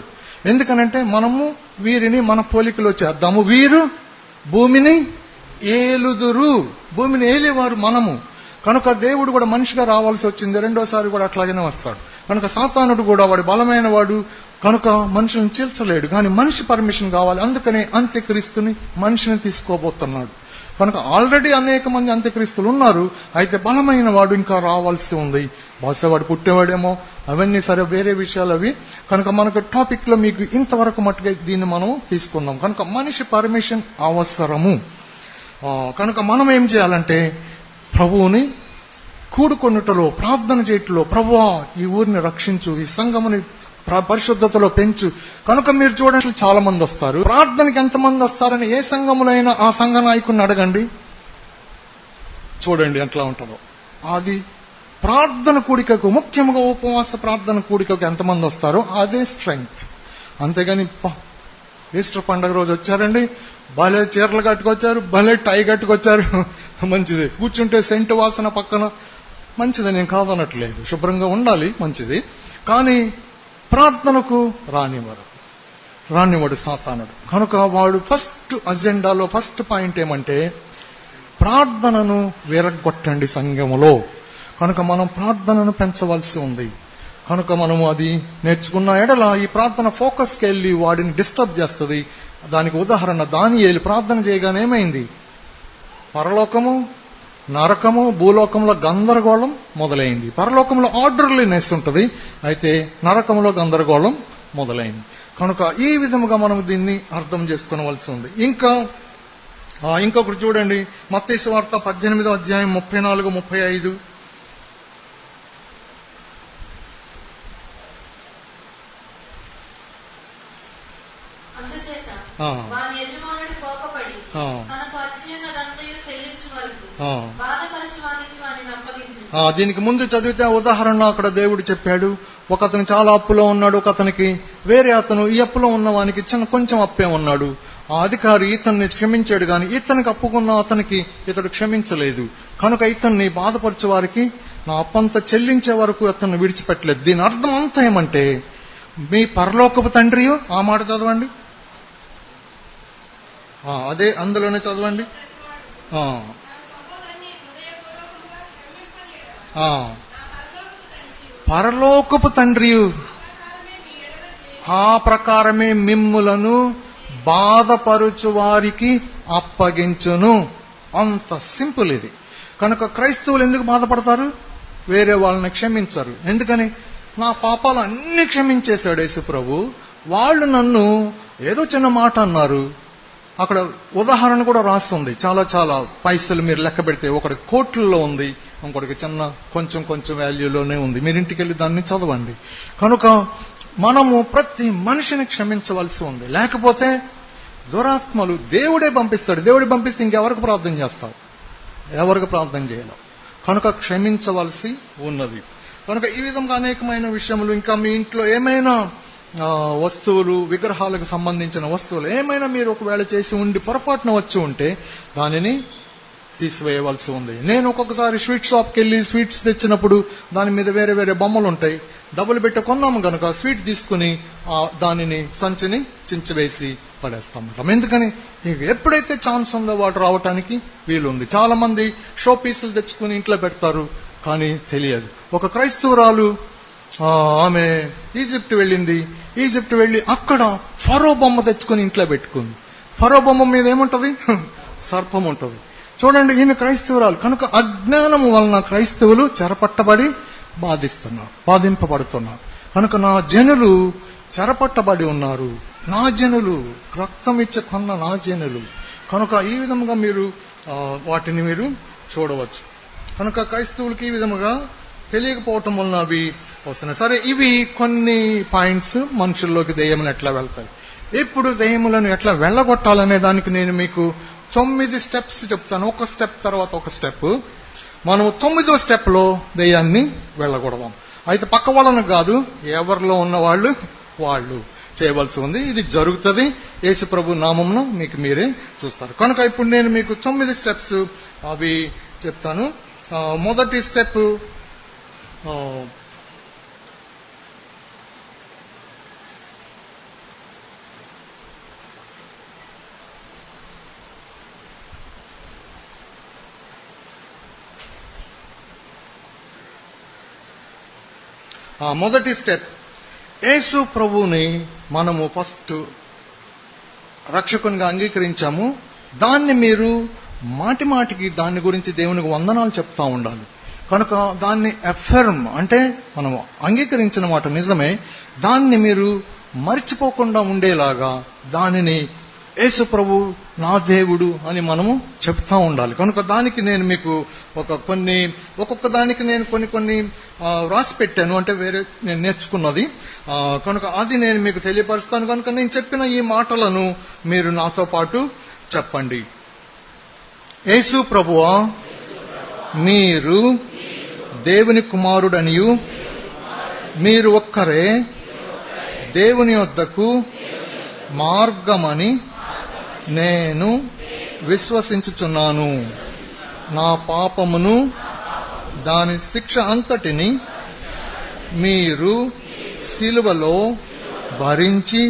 [SPEAKER 1] ఎందుకనంటే మనము వీరిని మన పోలికలో చేద్దాము, వీరు భూమిని ఏలుదురు. భూమిని ఏలేవారు మనము. కనుక దేవుడు కూడా మనిషిగా రావాల్సి వచ్చింది. రెండోసారి కూడా అట్లాగనే వస్తాడు. కనుక సాతానుడు కూడా వాడు బలమైన వాడు, కనుక మనుషులను చీల్చలేడు. కానీ మనిషి పర్మిషన్ కావాలి. అందుకనే అంత్యక్రీస్తుని మనిషిని తీసుకోబోతున్నాడు. కనుక ఆల్రెడీ అనేక మంది అంత్యక్రీస్తులు ఉన్నారు. అయితే బలమైన వాడు ఇంకా రావాల్సి ఉంది. బహుశా వాడు పుట్టేవాడేమో, అవన్నీ సరే వేరే విషయాలు అవి. కనుక మనకు టాపిక్ లో మీకు ఇంతవరకు మట్టుగా దీన్ని మనం తీసుకుందాం. కనుక మనిషి పర్మిషన్ అవసరము. కనుక మనం ఏం చేయాలంటే, ప్రభువుని కూడుకొనుటలో, ప్రార్థన చేయటంలో, ప్రభువా ఈ ఊరిని రక్షించు, ఈ సంఘముని పరిశుద్ధతలో పెంచు. కనుక మీరు చూడండి, చాలా మంది వస్తారు. ప్రార్థనకి ఎంతమంది వస్తారని ఏ సంఘములైనా ఆ సంఘ నాయకుడిని అడగండి, చూడండి ఎట్లా ఉంటుందో. అది ప్రార్థన కూడికకు, ముఖ్యంగా ఉపవాస ప్రార్థన కూడికకు ఎంతమంది వస్తారో అదే స్ట్రెంగ్త్. అంతేగాని ఈస్టర్ పండుగ రోజు వచ్చారండి, భలే చీరలు కట్టుకొచ్చారు, భలే టై కట్టుకొచ్చారు, మంచిది. కూర్చుంటే సెంటు వాసన పక్కన, మంచిది, నేను కాదనట్లేదు, శుభ్రంగా ఉండాలి, మంచిది. కానీ ప్రార్థనకు రానివాడు సాతానుడు. కనుక వాడు ఫస్ట్ అజెండాలో ఫస్ట్ పాయింట్ ఏమంటే, ప్రార్థనను విరగొట్టండి సంఘములో. కనుక మనం ప్రార్థనను పెంచవలసి ఉంది. కనుక మనము అది నేర్చుకున్న ఎడల ఈ ప్రార్థన ఫోకస్కి వెళ్ళి వాడిని డిస్టర్బ్ చేస్తుంది. దానికి ఉదాహరణ దానియేలు ప్రార్థన చేయగానే ఏమైంది? పరలోకము, నరకము, భూలోకంలో గందరగోళం మొదలైంది. పరలోకంలో ఆర్డర్లీనెస్ ఉంటుంది, అయితే నరకంలో గందరగోళం మొదలైంది. కనుక ఈ విధముగా మనం దీన్ని అర్థం చేసుకోవలసి ఉంది. ఇంకొకటి చూడండి, మత్తయి సువార్త 18వ అధ్యాయం 34, 35.
[SPEAKER 2] వాని యజమానుడు కోపపడి తనకు అచ్చియున్నదంతయు చెల్లించు వరకు బాధపరచు వానికి వానిని అప్పగించును.
[SPEAKER 1] దీనికి ముందు చదివితే ఉదాహరణ అక్కడ దేవుడు చెప్పాడు. ఒక అతను చాలా అప్పులో ఉన్నాడు, ఒక అతనికి వేరే అతను ఈ అప్పులో ఉన్న వానికి కొంచెం అప్పే ఉన్నాడు. ఆ అధికారి ఇతన్ని క్షమించాడు, గాని ఇతనికి అప్పుకున్న అతనికి ఇతడు క్షమించలేదు. కనుక ఇతన్ని బాధపరచే వారికి నా అప్పంతా చెల్లించే వరకు అతన్ని విడిచిపెట్టలేదు. దీని అర్థం అంతా ఏమంటే, మీ పరలోకపు తండ్రి, ఆ మాట చదవండి, అదే అందులోనే చదవండి. పరలోకపు తండ్రి ఆ ప్రకారమే మిమ్ములను బాధపరుచు వారికి అప్పగించును. అంత సింపుల్ ఇది. కనుక క్రైస్తవులు ఎందుకు బాధపడతారు? వేరే వాళ్ళని క్షమించరు. ఎందుకని? నా పాపాలు అన్ని క్షమించేశాడు యేసు ప్రభు, వాళ్ళు నన్ను ఏదో చిన్న మాట అన్నారు. అక్కడ ఉదాహరణ కూడా రాస్తుంది, చాలా చాలా పైసలు మీరు లెక్క పెడితే ఒకటి కోట్లలో ఉంది, ఇంకొకటికి చిన్న కొంచెం వాల్యూలోనే ఉంది. మీరు ఇంటికి వెళ్ళి దాన్ని చదవండి. కనుక మనము ప్రతి మనిషిని క్షమించవలసి ఉంది. లేకపోతే దురాత్మలు దేవుడే పంపిస్తాడు. దేవుడే పంపిస్తే ఇంకెవరికి ప్రార్థన చేస్తావు? ఎవరికి ప్రార్థన చేయలేవు. కనుక క్షమించవలసి ఉన్నది. కనుక ఈ విధంగా అనేకమైన విషయములు, ఇంకా మీ ఇంట్లో ఏమైనా వస్తువులు, విగ్రహాలకు సంబంధించిన వస్తువులు ఏమైనా మీరు ఒకవేళ చేసి ఉండి పొరపాటున వచ్చి ఉంటే దానిని తీసివేయవలసి ఉంది. నేను ఒక్కొక్కసారి స్వీట్ షాప్కి వెళ్ళి స్వీట్స్ తెచ్చినప్పుడు దాని మీద వేరే వేరే బొమ్మలు ఉంటాయి. డబ్బులు పెట్టి కొన్నాము కనుక స్వీట్ తీసుకుని దానిని సంచిని చించివేసి పడేస్తాం. ఎందుకని ఎప్పుడైతే ఛాన్స్ ఉందో వాటి రావటానికి వీలుంది. చాలా మంది షో పీసులు తెచ్చుకుని ఇంట్లో పెడతారు, కానీ తెలియదు. ఒక క్రైస్తవురాలు ఆమె ఈజిప్ట్ వెళ్ళింది. ఈజిప్ట్ వెళ్లి అక్కడ ఫరో బొమ్మ తెచ్చుకుని ఇంట్లో పెట్టుకుంది. ఫరో బొమ్మ మీద ఏముంటది? సర్పం ఉంటది. చూడండి, ఈమె క్రైస్తవురాలు కనుక అజ్ఞానం వలన క్రైస్తవులు చెరపట్టబడి బాధింపబడుతున్నారు. కనుక నా జనులు చెరపట్టబడి ఉన్నారు. నా జనులు రక్తం ఇచ్చి కొన్న నా జనులు. కనుక ఈ విధంగా మీరు వాటిని మీరు చూడవచ్చు. కనుక క్రైస్తవులకి ఈ విధముగా తెలియకపోవటం వలన అవి వస్తున్నాయి. సరే, ఇవి కొన్ని పాయింట్స్ మనుషుల్లోకి దెయ్యములు ఎట్లా వెళ్తాయి. ఇప్పుడు దెయ్యములను ఎట్లా వెళ్ళగొట్టాలనే దానికి నేను మీకు 9 స్టెప్స్ చెప్తాను. ఒక స్టెప్ తర్వాత ఒక స్టెప్. మనం 9వ స్టెప్ లో దెయ్యాన్ని వెళ్ళగొడదాం. అయితే పక్క వాళ్ళను కాదు, ఎవరిలో ఉన్న వాళ్ళు చేయవలసి ఉంది. ఇది జరుగుతుంది. యేసు ప్రభు నామమున మీకు మీరే చూస్తారు. కనుక ఇప్పుడు నేను మీకు 9 స్టెప్స్ అవి చెప్తాను. మొదటి స్టెప్ యేసు ప్రభువుని మనము ఫస్ట్ రక్షకునిగా అంగీకరించాము. దాన్ని మీరు మాటికి దాని గురించి దేవునికి వందనాలు చెప్తా ఉండాలి. కనుక దాన్ని ఎఫర్మ్ అంటే మనం అంగీకరించిన మాట నిజమే, దాన్ని మీరు మర్చిపోకుండా ఉండేలాగా దానిని యేసు ప్రభు నా దేవుడు అని మనము చెప్తా ఉండాలి. కనుక దానికి నేను మీకు ఒక్కొక్క దానికి నేను కొన్ని రాసి పెట్టాను. అంటే వేరే నేను నేర్చుకున్నది. కనుక అది నేను మీకు తెలియపరుస్తాను. కనుక నేను చెప్పిన ఈ మాటలను మీరు నాతో పాటు చెప్పండి. యేసు ప్రభువా, మీరు దేవుని కుమారుడనియు మీరు ఒక్కరే దేవుని వద్దకు మార్గమని నేను విశ్వసించుచున్నాను. నా పాపమును దాని శిక్ష అంతటిని మీరు సిలువలో భరించి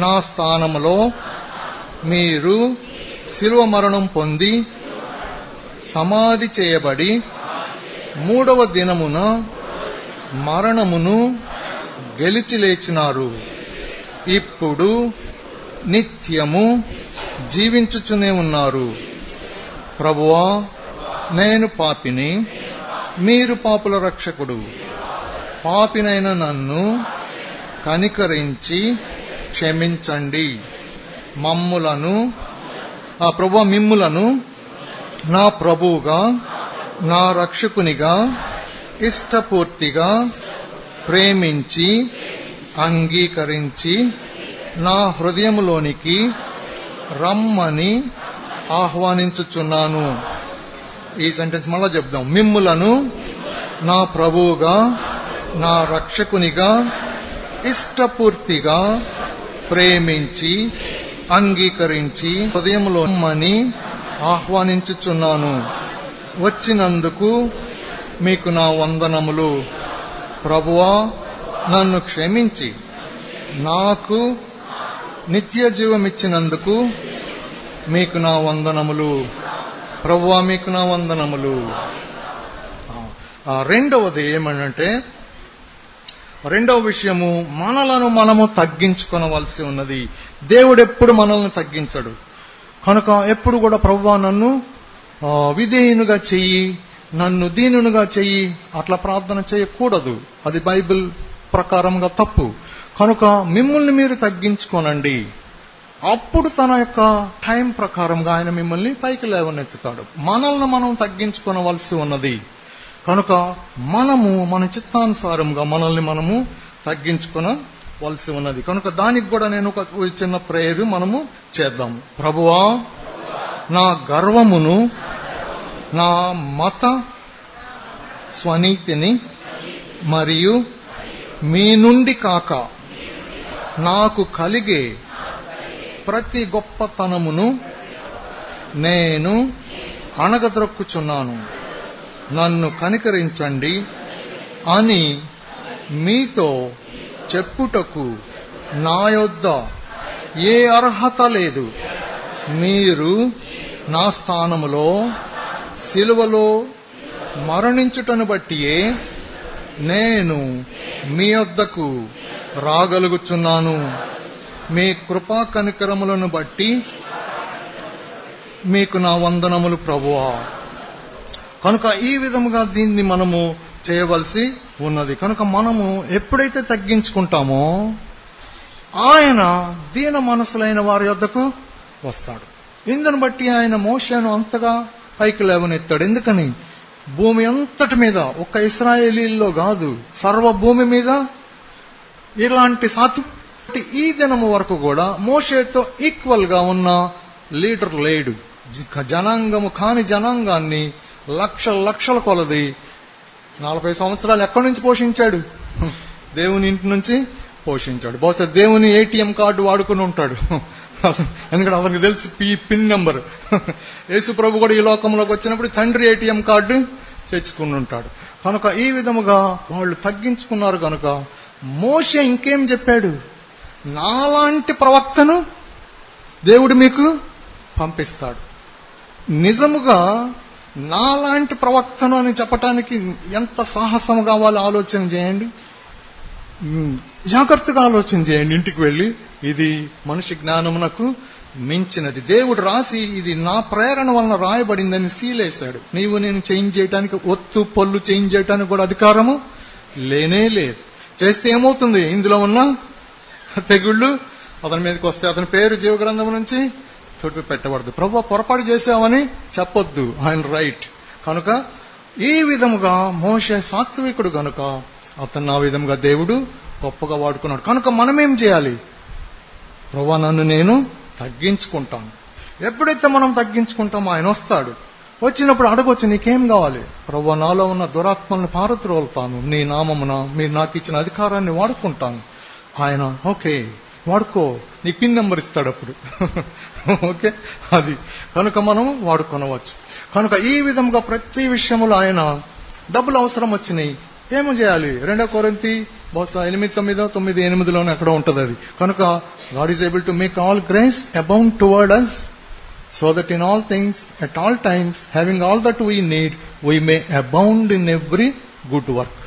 [SPEAKER 1] నా స్థానములో మీరు సిలువ మరణం పొంది సమాధి చేయబడి 3వ దినమున మరణమును గెలిచి లేచినారు. ఇప్పుడు నిత్యము జీవించుచునే ఉన్నారు. ప్రభువా, నేను పాపిని, మీరు పాపుల రక్షకుడు. పాపినైన నన్ను కనికరించి క్షమించండి. మిమ్ములను నా ప్రభువుగా, నా రక్షకునిగా ఇష్టపూర్తిగా ప్రేమించి అంగీకరించి నా హృదయములోనికి రమ్మని ఆహ్వానించుచున్నాను. ఈ సెంటెన్స్ మళ్ళా చెప్దాం. మిమ్ములను నా ప్రభువుగా, నా రక్షకునిగా ఇష్టపూర్తిగా ప్రేమించి అంగీకరించి హృదయములో రమ్మని ఆహ్వానించుచున్నాను. వచ్చినందుకు మీకు నా వందనములు. ప్రభువా, నన్ను క్షమించి నాకు నిత్య జీవం ఇచ్చినందుకు మీకు నా వందనములు. ప్రభువా, మీకు నా వందనములు. రెండవది ఏమనంటే, రెండవ విషయము, మనలను మనము తగ్గించుకొనవలసి ఉన్నది. దేవుడు ఎప్పుడు మనల్ని తగ్గించడు. కనుక ఎప్పుడు కూడా ప్రభువా నన్ను విధేయునుగా చెయ్యి, నన్ను దీనునిగా చెయ్యి అట్లా ప్రార్థన చేయకూడదు. అది బైబిల్ ప్రకారంగా తప్పు. కనుక మిమ్మల్ని మీరు తగ్గించుకోనండి. అప్పుడు తన యొక్క టైం ప్రకారంగా ఆయన మిమ్మల్ని పైకి లేవనెత్తుతాడు. మనల్ని మనం తగ్గించుకోవలసి ఉన్నది కనుక మనము మన చిత్తానుసారంగా మనల్ని మనము తగ్గించుకోవలసి ఉన్నది కనుక దానికి కూడా నేను ఒక చిన్న ప్రేయర్ మనము చేద్దాం. ప్రభువా, నా గర్వమును, నా మత స్వనీతిని మరియు మీ నుండి కాక నాకు కలిగే ప్రతి గొప్పతనమును నేను అణగద్రొక్కుచున్నాను. నన్ను కనికరించండి అని మీతో చెప్పుటకు నా యొద్ద ఏ అర్హత లేదు. మీరు నా స్థానములో సిలువలో మరణించుటను బట్టియే నేను మీ యొద్దకు రాగలుగుచున్నాను. మీ కృపా కనికరములను బట్టి మీకు నా వందనములు ప్రభువా. కనుక ఈ విధముగా దీన్ని మనము చేయవలసి ఉన్నది. కనుక మనము ఎప్పుడైతే తగ్గించుకుంటామో ఆయన దీన మనసులైన వారి యొద్దకు వస్తాడు. ఇందును బట్టి ఆయన మోషేను అంతగా పైకి లేవనెత్తాడు. ఎందుకని? భూమి అంతటి మీద, ఒక్క ఇశ్రాయేలీల్లో కాదు, సర్వ భూమి మీద ఇలాంటి సాతు ఈ దినము వరకు కూడా మోషేతో ఈక్వల్ గా ఉన్న లీడర్ లేడు. జనాంగము కాని జనాంగాన్ని లక్షల కొలది 40 సంవత్సరాలు ఎక్కడి నుంచి పోషించాడు? దేవుని ఇంటి నుంచి పోషించాడు. బహుశా దేవుని ఏటీఎం కార్డు వాడుకుని ఉంటాడు. ఎందుకంటే అతనికి తెలుసు పిన్ నెంబర్. యేసు ప్రభు కూడా ఈ లోకంలోకి వచ్చినప్పుడు తండ్రి ఏటీఎం కార్డు తెచ్చుకుని ఉంటాడు. కనుక ఈ విధముగా వాళ్ళు తగ్గించుకున్నారు. కనుక మోషే ఇంకేం చెప్పాడు? నాలాంటి ప్రవక్తను దేవుడు మీకు పంపిస్తాడు. నిజముగా నాలాంటి ప్రవక్తను అని చెప్పటానికి ఎంత సాహసం కావాలో ఆలోచన చేయండి. జాగ్రత్తగా ఆలోచన చేయండి. ఇంటికి వెళ్లి ఇది మనిషి జ్ఞానమునకు మించినది. దేవుడు రాసి ఇది నా ప్రేరణ వలన రాయబడిందని సీలేశాడు. నీవు నేను చేంజ్ చేయడానికి, ఒత్తు పళ్ళు చేంజ్ చేయడానికి కూడా అధికారము లేనే లేదు. చేస్తే ఏమవుతుంది? ఇందులో ఉన్న తెగుళ్ళు అతని మీదకి వస్తే అతని పేరు జీవగ్రంథం నుంచి తొడిపి పెట్టబడదు. ప్రభు పొరపాటు చేశావని చెప్పొద్దు, ఆయన రైట్. కనుక ఈ విధముగా మోషే సాత్వికుడు గనుక అతను ఆ విధంగా దేవుడు గొప్పగా వాడుకున్నాడు. కనుక మనమేం చేయాలి? ప్రభు నన్ను నేను తగ్గించుకుంటాను. ఎప్పుడైతే మనం తగ్గించుకుంటామో ఆయన వస్తాడు. వచ్చినప్పుడు అడగొచ్చు, నీకేం కావాలి? ప్రభు నాలో ఉన్న దురాత్మల్ని పారద్రోలుతాను, నీ నామమున మీరు నాకు ఇచ్చిన అధికారాన్ని వాడుకుంటాను. ఆయన ఓకే వాడుకో, నీ పిన్ నెంబర్ ఇస్తాడు అప్పుడు. ఓకే, అది కనుక మనం వాడుకొనవచ్చు. కనుక ఈ విధంగా ప్రతి విషయములో ఆయన డబ్బులు అవసరం వచ్చినాయి. ఏమో చేయాలి? 2 కొరింథీ బహుశా 8:9-8 ఎక్కడో ఉంటది అది. కనుక God is able to make all grace abound towards us so that in all things at all times having all that we need we may abound in every good work.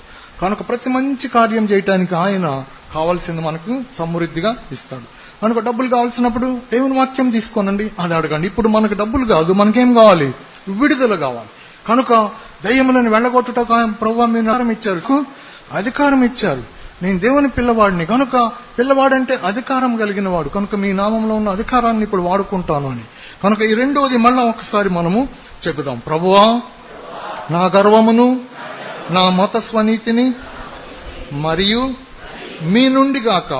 [SPEAKER 1] కనుక ప్రతి మంచి కార్యం చేయటానికి ఆయన కావాల్సింది మనకు సమృద్ధిగా ఇస్తాడు. మనకు డబ్బులు కావాల్సినప్పుడు దేవుని వాక్యం తీసుకోనండి, అది అడగండి. ఇప్పుడు మనకు డబ్బులు కాదు, మనకేం కావాలి? విడుదల కావాలి. కనుక దయ్యములను వెళ్ళగొట్టుటకు ఆయన ప్రభువా మీరు అధికారం ఇచ్చారు. నేను దేవుని పిల్లవాడిని, కనుక పిల్లవాడంటే అధికారం కలిగిన వాడు, కనుక మీ నామంలో ఉన్న అధికారాన్ని ఇప్పుడు వాడుకుంటాను అని. కనుక ఈ రెండోది మళ్ళా ఒకసారి మనము చెబుదాం. ప్రభువా, నా గర్వమును, నా మత స్వనీతిని మరియు మీ నుండి గాక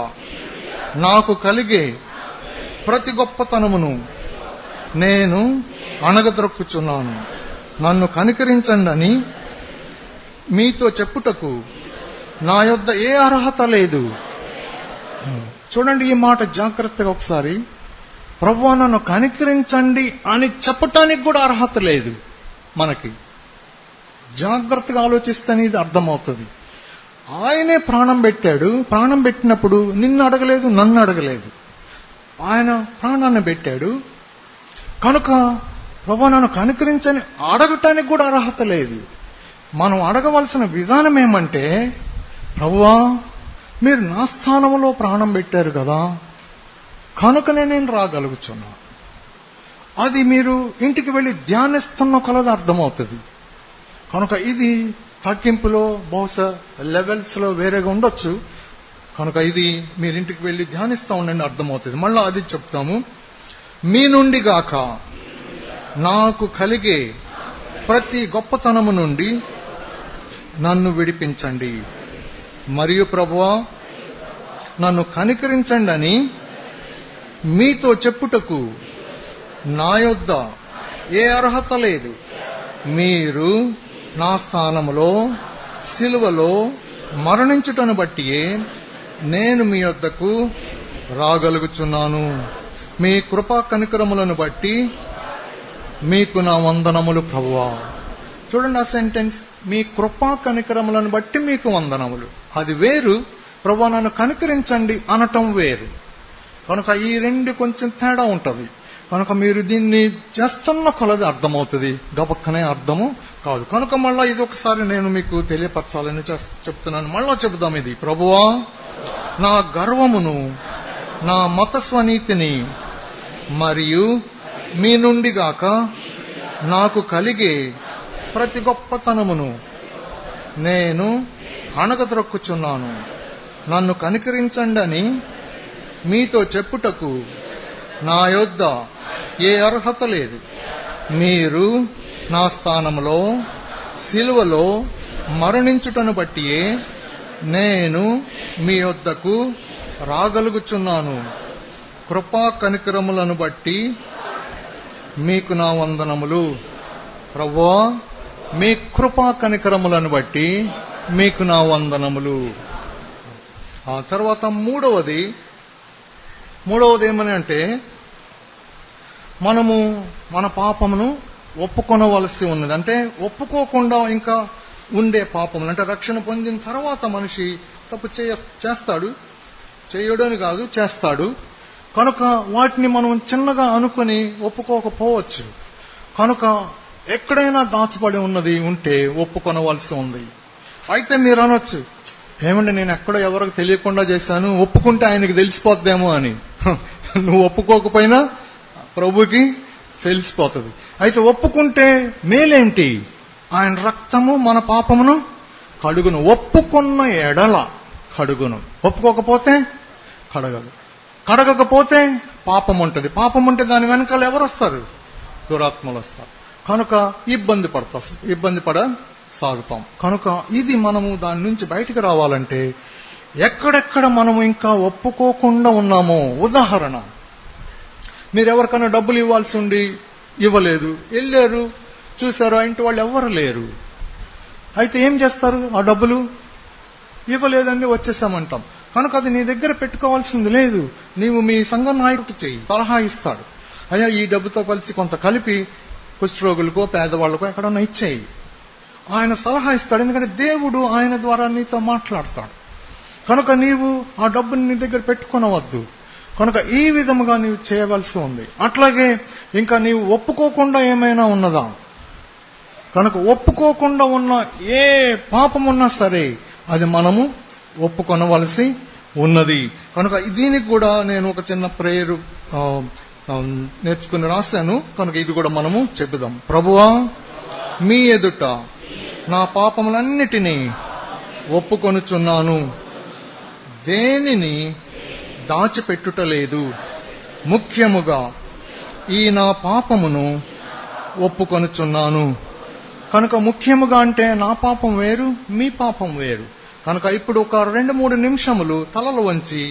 [SPEAKER 1] నాకు కలిగే ప్రతి గొప్పతనమును నేను అణగద్రొక్కుచున్నాను. నన్ను కనికరించండి అని మీతో చెప్పుటకు నా యొద్ద ఏ అర్హత లేదు. చూడండి ఈ మాట జాగ్రత్తగా ఒకసారి. ప్రభువా నన్ను కనికరించండి అని చెప్పటానికి కూడా అర్హత లేదు మనకి. జాగ్రత్తగా ఆలోచిస్తే ఇది అర్థమవుతుంది. ఆయనే ప్రాణం పెట్టాడు. ప్రాణం పెట్టినప్పుడు నిన్ను అడగలేదు, నన్ను అడగలేదు. ఆయన ప్రాణాన్ని పెట్టాడు. కనుక ప్రభువా నన్ను కనికరించని అడగటానికి కూడా అర్హత లేదు. మనం అడగవలసిన విధానం ఏమంటే, ప్రభువా మీరు నా స్థానంలో ప్రాణం పెట్టారు కదా, కనుకనే నేను రాగలుగుచున్నా. అది మీరు ఇంటికి వెళ్లి ధ్యానిస్తున్న కొలది అర్థమవుతుంది. కనుక ఇది తగ్గింపులో బహుశా లెవెల్స్ లో వేరేగా ఉండొచ్చు. కనుక ఇది మీరింటికి వెళ్ళి ధ్యానిస్తూ ఉండండి, అర్థమవుతుంది. మళ్ళా అది చెప్తాము. మీ నుండి గాక నాకు కలిగే ప్రతి గొప్పతనము నుండి నన్ను విడిపించండి. మరియు ప్రభువా, నన్ను కనికరించండి అని మీతో చెప్పుటకు నా యొద్ద ఏ అర్హత లేదు. మీరు నా స్థానములో సిలువలో మరణించుటను బట్టియే నేను మీ యొద్దకు రాగలుగుచున్నాను. మీ కృపా కనికరములను బట్టి మీకు నా వందనములు ప్రభువా. చూడండి ఆ సెంటెన్స్, మీ కృపా కనికరములను బట్టి మీకు వందనములు. అది వేరు, ప్రభువా నన్ను కనికరించండి అనటం వేరు. కనుక ఈ రెండు కొంచెం తేడా ఉంటది. కనుక మీరు దీన్ని చేస్తున్న కొలది అర్థమవుతుంది, గబక్కనే అర్థము కాదు. కనుక మళ్ళా ఇది ఒకసారి నేను మీకు తెలియపరచాలని చెప్తున్నాను. మళ్ళా చెబుదాం ఇది. ప్రభువా, నా గర్వమును, నా మత స్వనీతిని మరియు మీ నుండి గాక నాకు కలిగే ప్రతి గొప్పతనమును నేను అణగద్రొక్కుచున్నాను. నన్ను కనికరించండి అని మీతో చెప్పుటకు నా యొద్ద ఏ అర్హత లేదు. మీరు నా స్థానంలో సిలువలో మరణించుటను బట్టియే నేను మీ యొద్దకు రాగలుగుచున్నాను. కృపా కనికరములను బట్టి మీకు నా వందనములు. ప్రభువా, మీ కృపా కనికరములను బట్టి మీకు నా వందనములు. ఆ తర్వాత మూడవది ఏమని అంటే, మనము మన పాపమును ఒప్పుకొనవలసి ఉన్నది. అంటే ఒప్పుకోకుండా ఇంకా ఉండే పాపములు, అంటే రక్షణ పొందిన తర్వాత మనిషి తప్పు చేస్తాడు, చేయడని కాదు చేస్తాడు. కనుక వాటిని మనం చిన్నగా అనుకుని ఒప్పుకోకపోవచ్చు. కనుక ఎక్కడైనా దాచబడి ఉన్నది ఉంటే ఒప్పుకొనవలసి ఉంది. అయితే మీరు అనొచ్చు, ఏమంటే నేను ఎక్కడో ఎవరికి తెలియకుండా చేశాను, ఒప్పుకుంటే ఆయనకి తెలిసిపోద్దేమో అని. నువ్వు ఒప్పుకోకపోయినా ప్రభుకి తెలిసిపోతుంది. అయితే ఒప్పుకుంటే మేలేంటి? ఆయన రక్తము మన పాపమును కడుగును. ఒప్పుకున్న ఎడల కడుగును, ఒప్పుకోకపోతే కడగదు. కడగకపోతే పాపం ఉంటుంది. పాపం ఉంటే దాని వెనకాల ఎవరు వస్తారు? దురాత్మలు వస్తారు. కనుక ఇబ్బంది పడ సాగుతాం. కనుక ఇది మనము దాని నుంచి బయటికి రావాలంటే ఎక్కడెక్కడ మనము ఇంకా ఒప్పుకోకుండా ఉన్నామో, ఉదాహరణ, మీరెవరికైనా డబ్బులు ఇవ్వాల్సి ఉండి ఇవ్వలేదు, వెళ్ళారు, చూశారు, ఆ ఇంటి వాళ్ళు ఎవరు లేరు. అయితే ఏం చేస్తారు? ఆ డబ్బులు ఇవ్వలేదండి వచ్చేసామంటాం. కనుక అది నీ దగ్గర పెట్టుకోవాల్సింది లేదు. నీవు మీ సంఘ నాయకుడికి చెయ్యి, సలహా ఇస్తాడు. అయ్యా ఈ డబ్బుతో కలిసి కొంత కలిపి కుష్ఠరోగులకో పేదవాళ్లకో ఎక్కడన్నా ఇచ్చేయి. ఆయన సలహా ఇస్తాడు, ఎందుకంటే దేవుడు ఆయన ద్వారా నీతో మాట్లాడతాడు. కనుక నీవు ఆ డబ్బుని నీ దగ్గర పెట్టుకొనవద్దు. కనుక ఈ విధముగా నీవు చేయవలసి ఉంది. అట్లాగే ఇంకా నీవు ఒప్పుకోకుండా ఏమైనా ఉన్నదా? కనుక ఒప్పుకోకుండా ఉన్న ఏ పాపమున్నా సరే అది మనము ఒప్పుకొనవలసి ఉన్నది. కనుక దీనికి కూడా నేను ఒక చిన్న ప్రేయర్ నేర్చుకుని రాశాను. కనుక ఇది కూడా మనము చెబుదాం. ప్రభువా, మీ ఎదుట నా పాపములన్నిటినీ ఒప్పుకొనుచున్నాను, దేనిని దాచిపెట్టుటలేదు. ముఖ్యముగా ఈ నా పాపమును ఒప్పుకొనుచున్నాను. కనుక ముఖ్యముగా అంటే నా పాపం వేరు, మీ పాపం వేరు. కనుక ఇప్పుడు ఒక 2-3 నిమిషములు తలలు వంచి,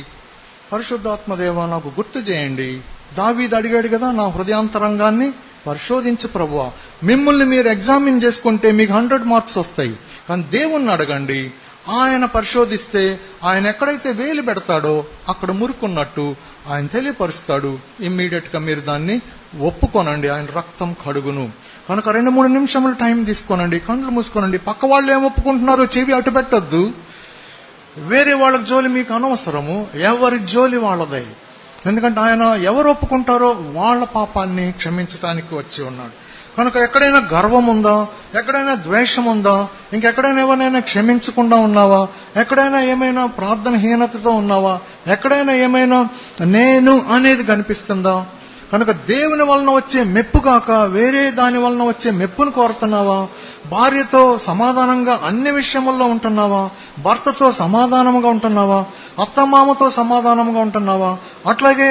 [SPEAKER 1] పరిశుద్ధాత్మదేవా నాకు గుర్తు చేయండి. దావీదు అడిగాడు కదా, నా హృదయాంతరంగాన్ని పరిశోధించు ప్రభువా. మిమ్మల్ని మీరు ఎగ్జామిన్ చేసుకుంటే మీకు 100 మార్క్స్ వస్తాయి. కానీ దేవుణ్ణి అడగండి, ఆయన పరిశోధిస్తే ఆయన ఎక్కడైతే వేలు పెడతాడో అక్కడ మురుకున్నట్టు ఆయన తెలియపరుస్తాడు. ఇమ్మీడియట్ గా మీరు దాన్ని ఒప్పుకోనండి, ఆయన రక్తం కడుగును. కనుక 2-3 నిమిషములు టైం తీసుకోనండి, కళ్ళు మూసుకోనండి. పక్క వాళ్ళు ఏం ఒప్పుకుంటున్నారో చెవి అటు పెట్టద్దు. వేరే వాళ్ళకి జోలి మీకు అనవసరము, ఎవరి జోలి వాళ్ళదే. ఎందుకంటే ఆయన ఎవరు ఒప్పుకుంటారో వాళ్ళ పాపాన్ని క్షమించడానికి వచ్చి ఉన్నాడు. కనుక ఎక్కడైనా గర్వం ఉందా, ఎక్కడైనా ద్వేషం ఉందా, ఇంకెక్కడైనా ఎవరైనా క్షమించకుండా ఉన్నావా, ఎక్కడైనా ఏమైనా ప్రార్థనహీనతతో ఉన్నావా, ఎక్కడైనా ఏమైనా నేను అనేది కనిపిస్తుందా? కనుక దేవుని వలన వచ్చే మెప్పు కాక వేరే దాని వలన వచ్చే మెప్పును కోరుతున్నావా? భార్యతో సమాధానంగా అన్ని విషయముల్లో ఉంటున్నావా? భర్తతో సమాధానంగా ఉంటున్నావా? అత్తమామతో సమాధానంగా ఉంటున్నావా? అట్లాగే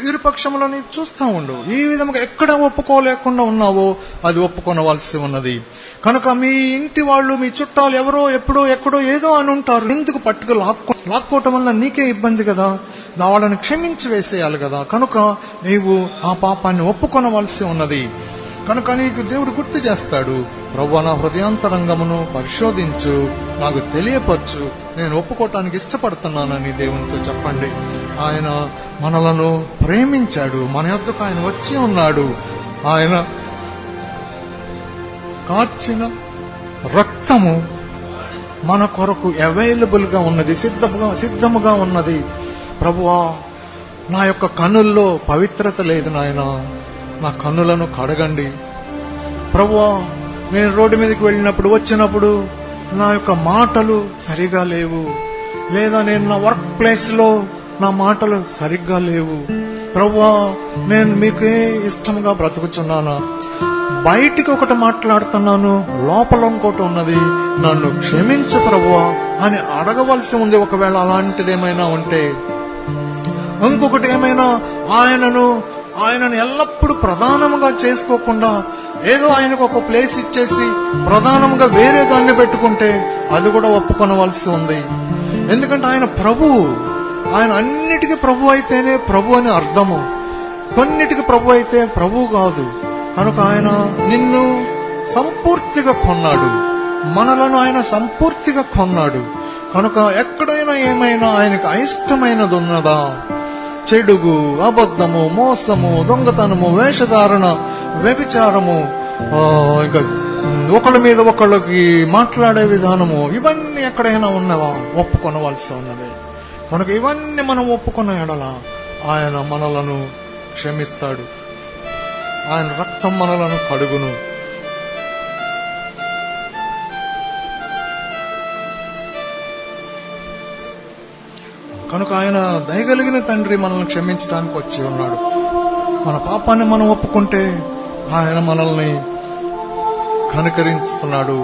[SPEAKER 1] ఇరుపక్షంలో నీవు చూస్తూ ఉండు. ఈ విధంగా ఎక్కడ ఒప్పుకోలేకుండా ఉన్నావో అది ఒప్పుకొనవలసి ఉన్నది. కనుక మీ ఇంటి వాళ్ళు, మీ చుట్టాలు ఎవరో ఎప్పుడో ఎక్కడో ఏదో అని ఉంటారు. ఎందుకు పట్టుకు లాక్కోవటం వల్ల నీకే ఇబ్బంది కదా, వాళ్ళని క్షమించి వేసేయాలి కదా. కనుక నీవు ఆ పాపాన్ని ఒప్పుకొనవలసి ఉన్నది. కనుక నీకు దేవుడు గుర్తు చేస్తాడు, ప్రభువా నా హృదయాంతరంగమును పరిశోధించు, నాకు తెలియపరచు, నేను ఒప్పుకోవటానికి ఇష్టపడుతున్నానని దేవునితో చెప్పండి. ఆయన మనలను ప్రేమించాడు, మన యొద్దకు ఆయన వచ్చి ఉన్నాడు. ఆయన కార్చిన రక్తము మన కొరకు అవైలబుల్ గా ఉన్నది, సిద్ధముగా ఉన్నది. ప్రభువా నా యొక్క కన్నుల్లో పవిత్రత లేదు నాయన, నా కన్నులను కడగండి. ప్రభువా నేను రోడ్డు మీదకి వెళ్ళినప్పుడు వచ్చినప్పుడు నా యొక్క మాటలు సరిగా లేవు, లేదా నేను నా వర్క్ ప్లేస్ లో నా మాటలు సరిగ్గా లేవు. ప్రభువా నేను మీకే ఇష్టంగా బ్రతుకుచున్నానా? బయటికి ఒకటి మాట్లాడుతున్నాను, లోపల ఇంకోటి ఉన్నది, నన్ను క్షమించు ప్రభువా అని అడగవలసి ఉంది. ఒకవేళ అలాంటిదేమైనా ఉంటే, ఇంకొకటి ఏమైనా ఆయనను ఎల్లప్పుడూ ప్రధానంగా చేసుకోకుండా ఏదో ఆయనకు ఒక ప్లేస్ ఇచ్చేసి ప్రధానంగా వేరే దాన్ని పెట్టుకుంటే అది కూడా ఒప్పుకొనవలసి ఉంది. ఎందుకంటే ఆయన ప్రభువు, ఆయన అన్నిటికీ ప్రభు అయితేనే ప్రభు అని అర్థము. కొన్నిటికి ప్రభు అయితే ప్రభు కాదు. కనుక ఆయన నిన్ను సంపూర్తిగా కొన్నాడు, మనలను ఆయన సంపూర్తిగా కొన్నాడు. కనుక ఎక్కడైనా ఏమైనా ఆయనకు అయిష్టమైనది ఉన్నదా? చెడుగు, అబద్ధము, మోసము, దొంగతనము, వేషధారణ, వ్యభిచారము, ఇంకా ఒకళ్ళ మీద ఒకళ్ళకి మాట్లాడే విధానము, ఇవన్నీ ఎక్కడైనా ఉన్నవా? ఒప్పుకొనవలసి ఉన్నది. కనుక ఇవన్నీ మనం ఒప్పుకున్న ఎడల ఆయన మనలను క్షమిస్తాడు, ఆయన రక్తం మనలను కడుగును. కనుక ఆయన దయగలిగిన తండ్రి మనల్ని క్షమించడానికి వచ్చి ఉన్నాడు. మన పాపాన్ని మనం ఒప్పుకుంటే ఆయన మనల్ని కనికరిస్తున్నాడు.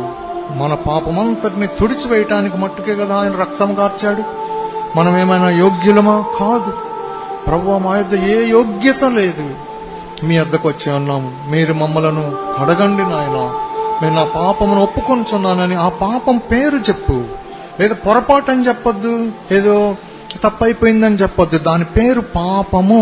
[SPEAKER 1] మన పాపమంతటిని తుడిచివేయటానికి మట్టుకే కదా ఆయన రక్తం కార్చాడు. మనం ఏమైనా యోగ్యులమా? కాదు. ప్రభువా మా యొద్ద ఏ యోగ్యత లేదు, మీ వద్దకు వచ్చి ఉన్నాము, మీరు మమ్మలను కడగండి నాయన, నేను నా పాపమును ఒప్పుకొంచున్నానని ఆ పాపం పేరు చెప్పు. ఏదో పొరపాటు అని చెప్పొద్దు, ఏదో తప్పైపోయిందని చెప్పొద్దు. దాని పేరు పాపము.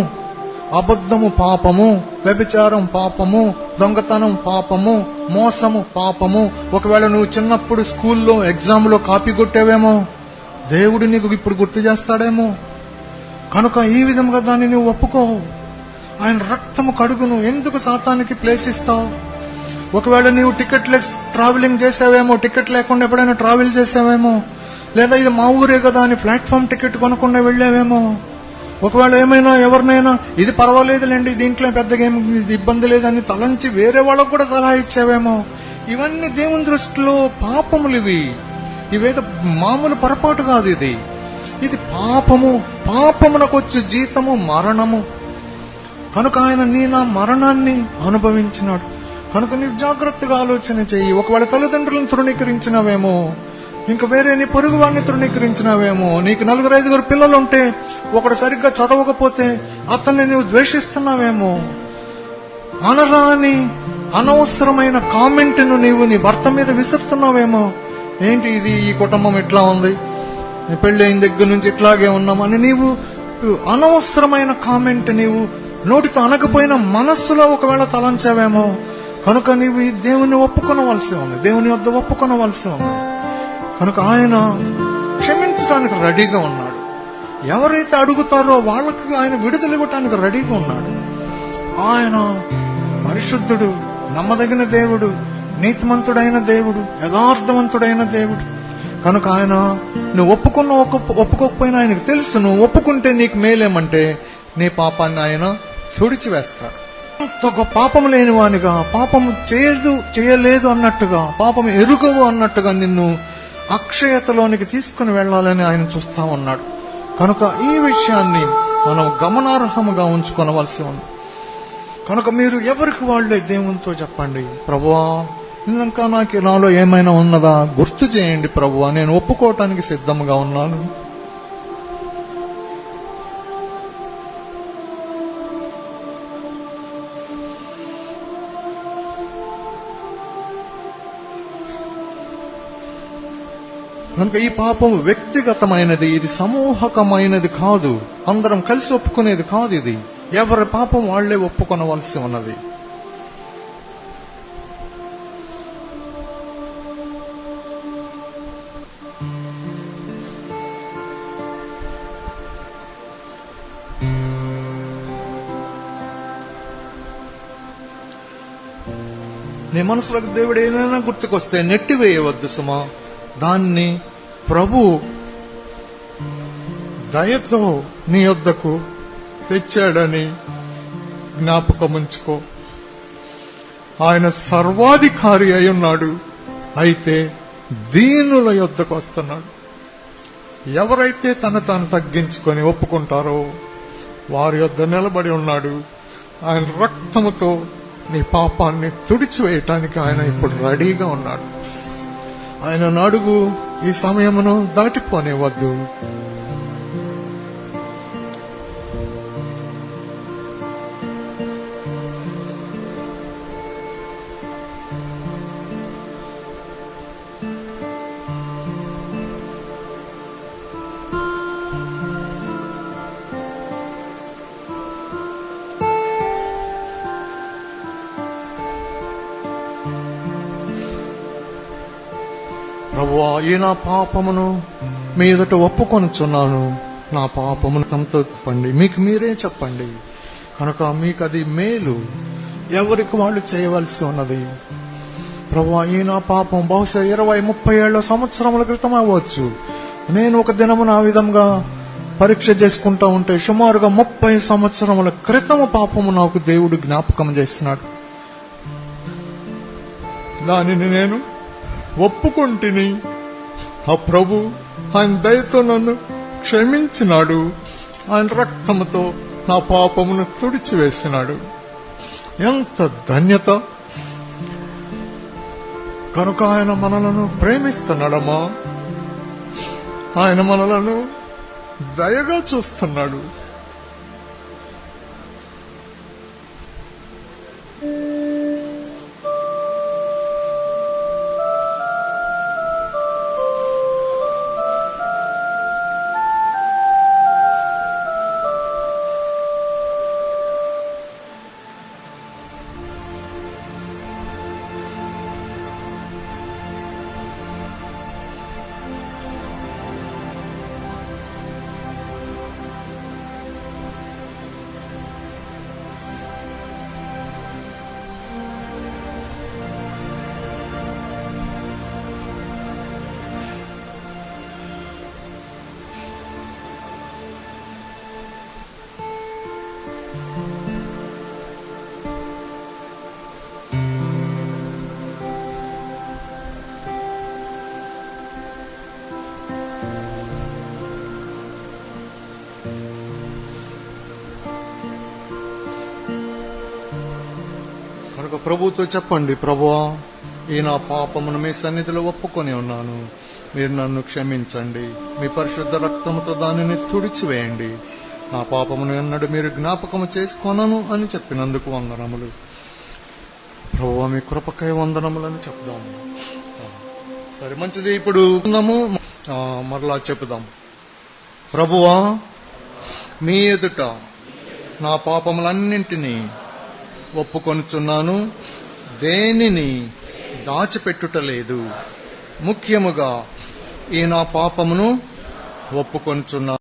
[SPEAKER 1] అబద్ధము పాపము, వ్యభిచారం పాపము, దొంగతనం పాపము, మోసము పాపము. ఒకవేళ నువ్వు చిన్నప్పుడు స్కూల్లో ఎగ్జామ్ లో కాపీ కొట్టావేమో, దేవుడు నీకు ఇప్పుడు గుర్తు చేస్తాడేమో. కనుక ఈ విధంగా దాన్ని నువ్వు ఒప్పుకో. ఆయన రక్తము కడుగును. ఎందుకు సాతానికి ప్లేస్ ఇస్తావు? ఒకవేళ నీవు టికెట్లెస్ ట్రావెలింగ్ చేసావేమో, టికెట్ లేకుండా ఎప్పుడైనా ట్రావెల్ చేసావేమో, లేదా ఇది మా ఊరే కదా అని ప్లాట్ఫామ్ టికెట్ కొనకుండా వెళ్ళావేమో. ఒకవేళ ఏమైనా ఎవరినైనా ఇది పర్వాలేదులేండి, దీంట్లో పెద్దగా ఏమి ఇబ్బంది లేదని తలంచి వేరే వాళ్ళకు కూడా సలహా ఇచ్చావేమో. ఇవన్నీ దేవుని దృష్టిలో పాపములు. ఇవేదో మామూలు పొరపాటు కాదు. ఇది పాపము. పాపమునకొచ్చు జీతము మరణము. కనుక ఆయన నా మరణాన్ని అనుభవించినాడు. కనుక నీవు జాగ్రత్తగా ఆలోచన చెయ్యి. ఒకవేళ తల్లిదండ్రులను తృణీకరించినవేమో, ఇంకా వేరే నీ పొరుగు వాడిని తృణీకరించినవేమో, నీకు 4-5 పిల్లలు ఉంటే ఒకడు సరిగ్గా చదవకపోతే అతన్ని నువ్వు ద్వేషిస్తున్నావేమో, అనరాని అనవసరమైన కామెంట్ ను నీవు నీ భర్త మీద విసురుతున్నావేమో. ఏంటి ఇది, ఈ కుటుంబం ఇట్లా ఉంది, నీ పెళ్లి అయిన దగ్గర నుంచి ఇట్లాగే ఉన్నామని నీవు అనవసరమైన కామెంట్ నీవు నోటితో అనకపోయినా మనస్సులో ఒకవేళ తలంచావేమో. కనుక నీవు ఈ దేవుని ఒప్పుకొనవలసి ఉంది, దేవుని వద్ద ఒప్పుకొనవలసి ఉంది. కనుక ఆయన క్షమించడానికి రెడీగా ఉన్నాడు. ఎవరైతే అడుగుతారో వాళ్ళకి ఆయన విడుదల ఇవ్వటానికి రెడీగా ఉన్నాడు. ఆయన పరిశుద్ధుడు, నమ్మదగిన దేవుడు, నీతిమంతుడైన దేవుడు, యథార్థవంతుడైన దేవుడు. కనుక ఆయన నువ్వు ఒప్పుకోకపోయినా ఆయనకు తెలుసు. నువ్వు ఒప్పుకుంటే నీకు మేలేమంటే నీ పాపాన్ని ఆయన తుడిచివేస్తాడు. పాపము లేనివానిగా, పాపము చేయలేదు అన్నట్టుగా, పాపము ఎరుగవు అన్నట్టుగా నిన్ను అక్షయతలోనికి తీసుకుని వెళ్లాలని ఆయన చూస్తా ఉన్నాడు. కనుక ఈ విషయాన్ని మనం గమనార్హముగా ఉంచుకొనవలసి ఉంది. కనుక మీరు ఎవరికి వాళ్ళే దేవునితో చెప్పండి, ప్రభువా ఇంకా నాలో ఏమైనా ఉన్నదా గుర్తు చేయండి ప్రభువా, నేను ఒప్పుకోవటానికి సిద్ధంగా ఉన్నాను. కనుక ఈ పాపం వ్యక్తిగతమైనది, ఇది సమూహకమైనది కాదు, అందరం కలిసి ఒప్పుకునేది కాదు. ఇది ఎవరి పాపం వాళ్లే ఒప్పుకొనవలసి ఉన్నది. నీ మనసులకు దేవుడు ఏదైనా గుర్తుకొస్తే నెట్టివేయవద్దు సుమా. దాన్ని ప్రభు దయతో నీ యొద్దకు తెచ్చాడని జ్ఞాపకముంచుకో. ఆయన సర్వాధికారి అయి ఉన్నాడు, అయితే దీనుల యొద్దకు వస్తున్నాడు. ఎవరైతే తాను తగ్గించుకొని ఒప్పుకుంటారో వారి యొద్ద నిలబడి ఉన్నాడు. ఆయన రక్తముతో నీ పాపాన్ని తుడిచివేయటానికి ఆయన ఇప్పుడు రెడీగా ఉన్నాడు. ఆయన అడుగు, ఈ సమయమును దాటిపోనివద్దు. ప్రభువా, ఈ నా పాపమును మీ ఎదుట ఒప్పుకొనుచున్నాను. నా పాపమును తమతో చెప్పండి, మీకు మీరే చెప్పండి. కనుక మీకు అది మేలు, ఎవరికి వాళ్ళు చేయవలసి ఉన్నది. ప్రభువా, ఈ నా పాపం బహుశా 20-30 ఏళ్ల సంవత్సరముల క్రితం అవ్వచ్చు. నేను ఒక దినమున ఆ విధంగా పరీక్ష చేసుకుంటా ఉంటే సుమారుగా 30 సంవత్సరముల క్రితము పాపము నాకు దేవుడు జ్ఞాపకం చేసినాడు. దానిని నేను ఒప్పుకుంటుని ఆ ప్రభు ఆయన దయతో నన్ను క్షమించినాడు. ఆయన రక్తముతో నా పాపమును తుడిచివేసినాడు. ఎంత ధన్యత! కనుక ఆయన మనలను ప్రేమిస్తున్నాడమ్మా. ఆయన మనలను దయగా చూస్తున్నాడు. కనుక ప్రభుతో చెప్పండి, ప్రభువా, ఈ నా పాపమును మీ సన్నిధిలో ఒప్పుకొని ఉన్నాను. మీరు నన్ను క్షమించండి. మీ పరిశుద్ధ రక్తముతో దానిని తుడిచివేయండి. నా పాపమును ఎన్నడూ మీరు జ్ఞాపకము చేసుకోనను అని చెప్పినందుకు వందనములు. ప్రభువా, మీ కృపకై వందనములని చెప్దాము. సరే, మంచిది. ఇప్పుడు మరలా చెప్పుదాం. ప్రభువా, మీ ఎదుట నా పాపములన్నింటినీ ఒప్పుకొనుచున్నాను. దేనిని దాచిపెట్టుటలేదు. ముఖ్యముగా ఈ నా పాపమును ఒప్పుకొనుచున్నాను.